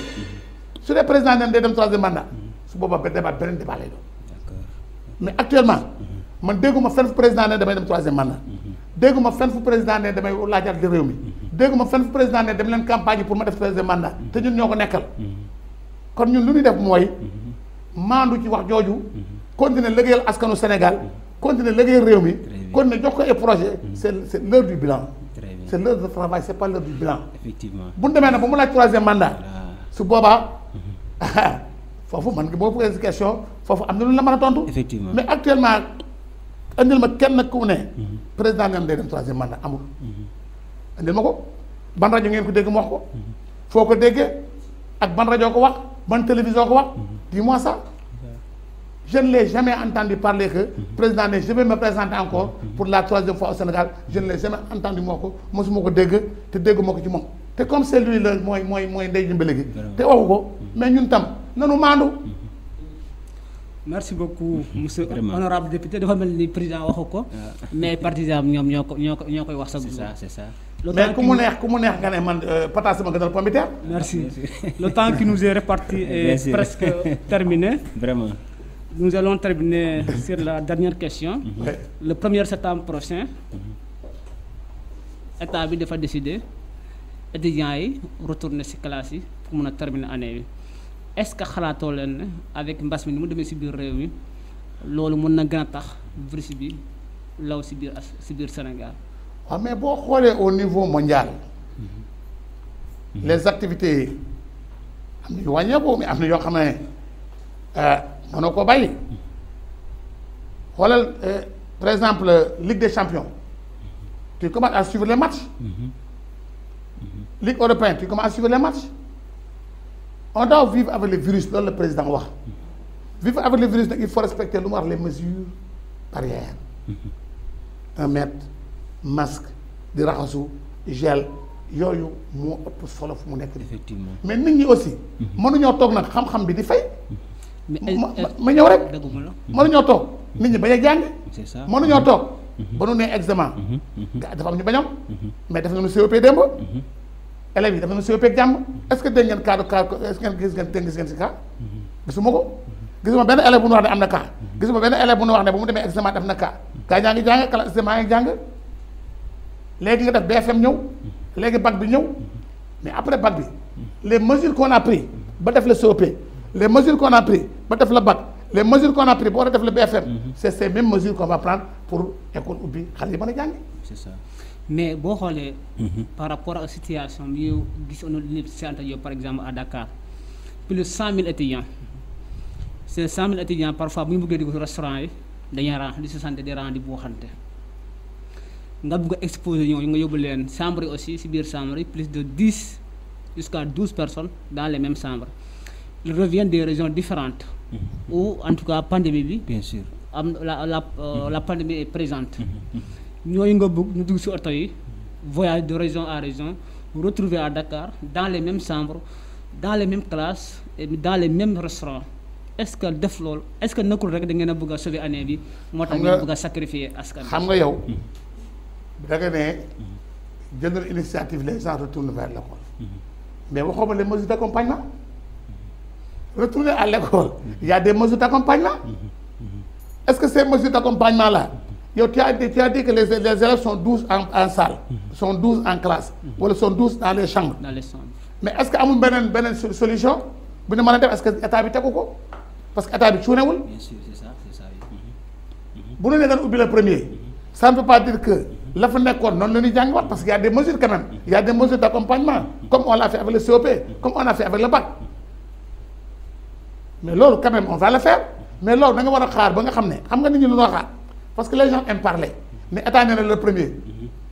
su dee président ne day dem troisième mandat. su boobaa beneen débat lay doon. mais actuellement man dégguma fenn fu président ne damay dem troisième mandat. dégguma fenn fu président ne damay laajaat di réew mi. dégguma fenn fu président ne dem leen campagne pour ma def troisième mandat. te ñun ñoo ko nekkal. kon ñun lu ñuy def mooy maandu ci wax jooju. continuer liggéeyal askanu Sénégal. continuer liggéeyal réew mi. continuer jox ko ay projet c'est l'heure du bilan. c'est l'heure de travail c'est pas l'heure du bilan. effectivement bu ñu demee nag ba mu laaj troisième mandat. su boobaa foofu man boo posé question foofu am na lu la mën a tontu. effectivement mais actuellement andil ma kenn ku ne. président ngeen day dem troisième mandat amul. andil ma ko ban rajo ngeen ko dégg mu wax ko. foo ko déggee ak ban rajo ko wax ban télévision ko wax. dis-moi ça. je ne l'ai jamais entendu parler que président ne je vais me présenter encore pour la troisième fois au Sénégal je ne l'ai jamais entendu moo ko mosuma ko dégg te dégguma ko ci moom te comme c'est lui la mooy ndey dimbali gi te waxu ko mais ñun tam nanu maandu. merci beaucoup monsieur honorable député dafa mel ni président waxu ko mais partisans ñoom ñoo koy wax sax. c'est ça. mais ku mu neex nga ne man pataas sama gënal pomme de terre. merci le temps qui nous est réparti est presque terminé. vraiment. Nous allons terminer sur la dernière question. Le 1er septembre prochain, État bi dafa décider étudiants yi retourner ci classe yi pour mën a terminer année bi est-ce que xalaatoo leen ne avec mbas mi ni mu demee ci biir réew mi loolu mën na gën a tax virus bi law ci biir Sénégal. waaw mais boo xoolee au niveau mondial. les activités am na yu wàññeeku mais am na yoo xam ne. mënoo ko bàyyi xoolal par exemple Ligue des champions tu commences à suivre les matchs. Ligue européenne tu commences à suivre les matchs. on doit vivre avec le virus loolu le président wax. vivre avec le virus nag il faut respecter lu mu wax les mesures barrières. 1 mètre masque di raxasu gel yooyu moo ëpp solo fu mu nekk. effectivement mais nit ñi aussi. mënuñoo toog nag xam-xam bi di fay. ma ñëw rek mënuñoo toog nit ñi bañ a jàng. c'est ça mënuñoo toog ba nu nee examen. dafa am ñu bañoon. mais def nañu COP démb. élèves yi def nañu COP ak jàmm est-ce que dégg ngeen cas est-ce que gis ngeen si cas. gisuma ko gisuma benn élève bu nu wax ne am na cas. gisuma benn élève bu nu wax ne ba mu demee examen def na cas. gaa ñaa ngi jàng classe examen ngi jàng léegi nga def BFM ñëw léegi bac bi ñëw mais après bac bi les mesures qu'on a pris ba def le COP. les mesures qu'on a pris ba def la bac les mesures qu'on a pris ba war a def le BFM. c'est ces mêmes mesures qu'on va prendre pour école ubbi xale yi mën a jàng. c'est ça mais boo xoolee. par rapport ak situation bi ñu gisoon l'université Anta Diop par exemple à Dakar plus de 100 000 étudiants ces 100 000 étudiants parfois bu ñu bëggee dugg restaurant yi dañuy di se santé di ran di buuxante nga bëgg a exposer ñooñu nga yóbbu leen chambre yi aussi si biir chambre yi plus de 10 jusqu'à 12 personnes dans les mêmes chambres. Ils reviennent des régions différentes où en tout cas pandémie bi bien sûr la pandémie est présente. ñooñu nga bëgg ñu dugg si oto yi voyage de région à région retrouver à Dakar dans les mêmes chambres dans les mêmes classes et dans les mêmes restaurants. Est-ce que def loolu est-ce que nekkul rek da ngeen a bëgg a sauver année bi moo tax ngeen bëgg a sacrifier askan xam nga yow da nga ne jëndal initiative les gens retournent vers l'école mais waxoo ma les mesures d'accompagnement. Retourner à l'école il y a des mesures d'accompagnement. Est-ce que ces mesures d'accompagnement là yow tu as dit que les élèves sont 12 en salle sont 12 en classe wala sont 12 dans les chambres. Mais est-ce que amul beneen solution bu ñu mën a def est-ce que état bi tegu ko parce que état bi cuunewul. bien sûr c'est ça bu ñu nee dañ ubbi le premier ça ne veut pas dire que la fa nekkoon noonu la ñuy jàngiwaat parce qu'il y a des mesures quand même il y a des mesures d'accompagnement comme on l'a fait avec le COP comme on a fait avec le bac mais loolu quand même on va le faire mais loolu da nga war a xaar ba nga xam ne xam nga nit ñi lu xaar parce que les gens aiment parler mais état nee na le premier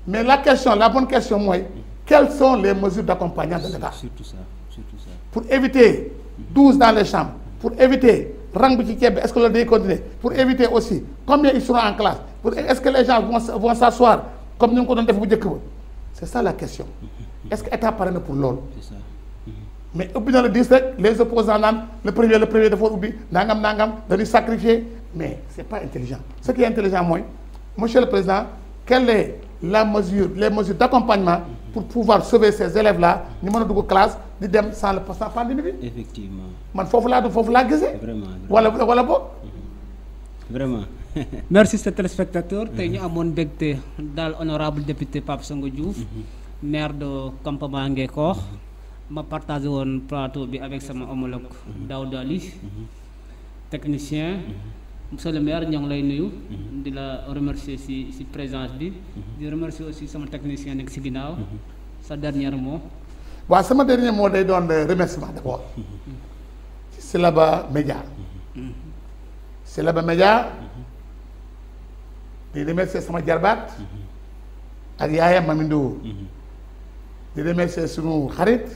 mais la bonne question mooy quelles sont les mesures d'accompagnement de l'État surtout ça pour éviter 12 dans les chambres pour éviter rang bi ci ceeb bi est-ce que loolu day continuer pour éviter aussi combien ils seront en classe est-ce que les gens vont s'asseoir comme ni nga ko doon def bu njëkk ba c'est ça la question est-ce que état pare na pour loolu mais ubbi na le 10 rek les opposants naan le premier dafa ubbi nangam dañuy sacrifier mais c'est pas intelligent ce qui est intelligent mooy monsieur le président quelle est les mesures d'accompagnement pour pouvoir sauver ces élèves-là ñu mën a dugg classe di dem sans pandémie bi. effectivement man foofu laa gisee. vraiment wala boog. vraiment. merci chers téléspectateurs tey ñu amoon mbégte daal honorable député Pape Songo Diouf maire de campement Ngékokh ma partagé woon plateau bi avec sama homologue Daouda Ly technicien. monsieur le maire ñoo ngi lay nuyu. di la remercier ci présence bi. di remercier aussi sama technicien nekk ci ginnaaw. sa dernier mot. waaw sama dernier mot day doon remerciement d'abord. ci Silaba Média. Silaba Média. di remercier sama jarbaat. ak yaayam Mami Ndour. di remercier sunu xarit.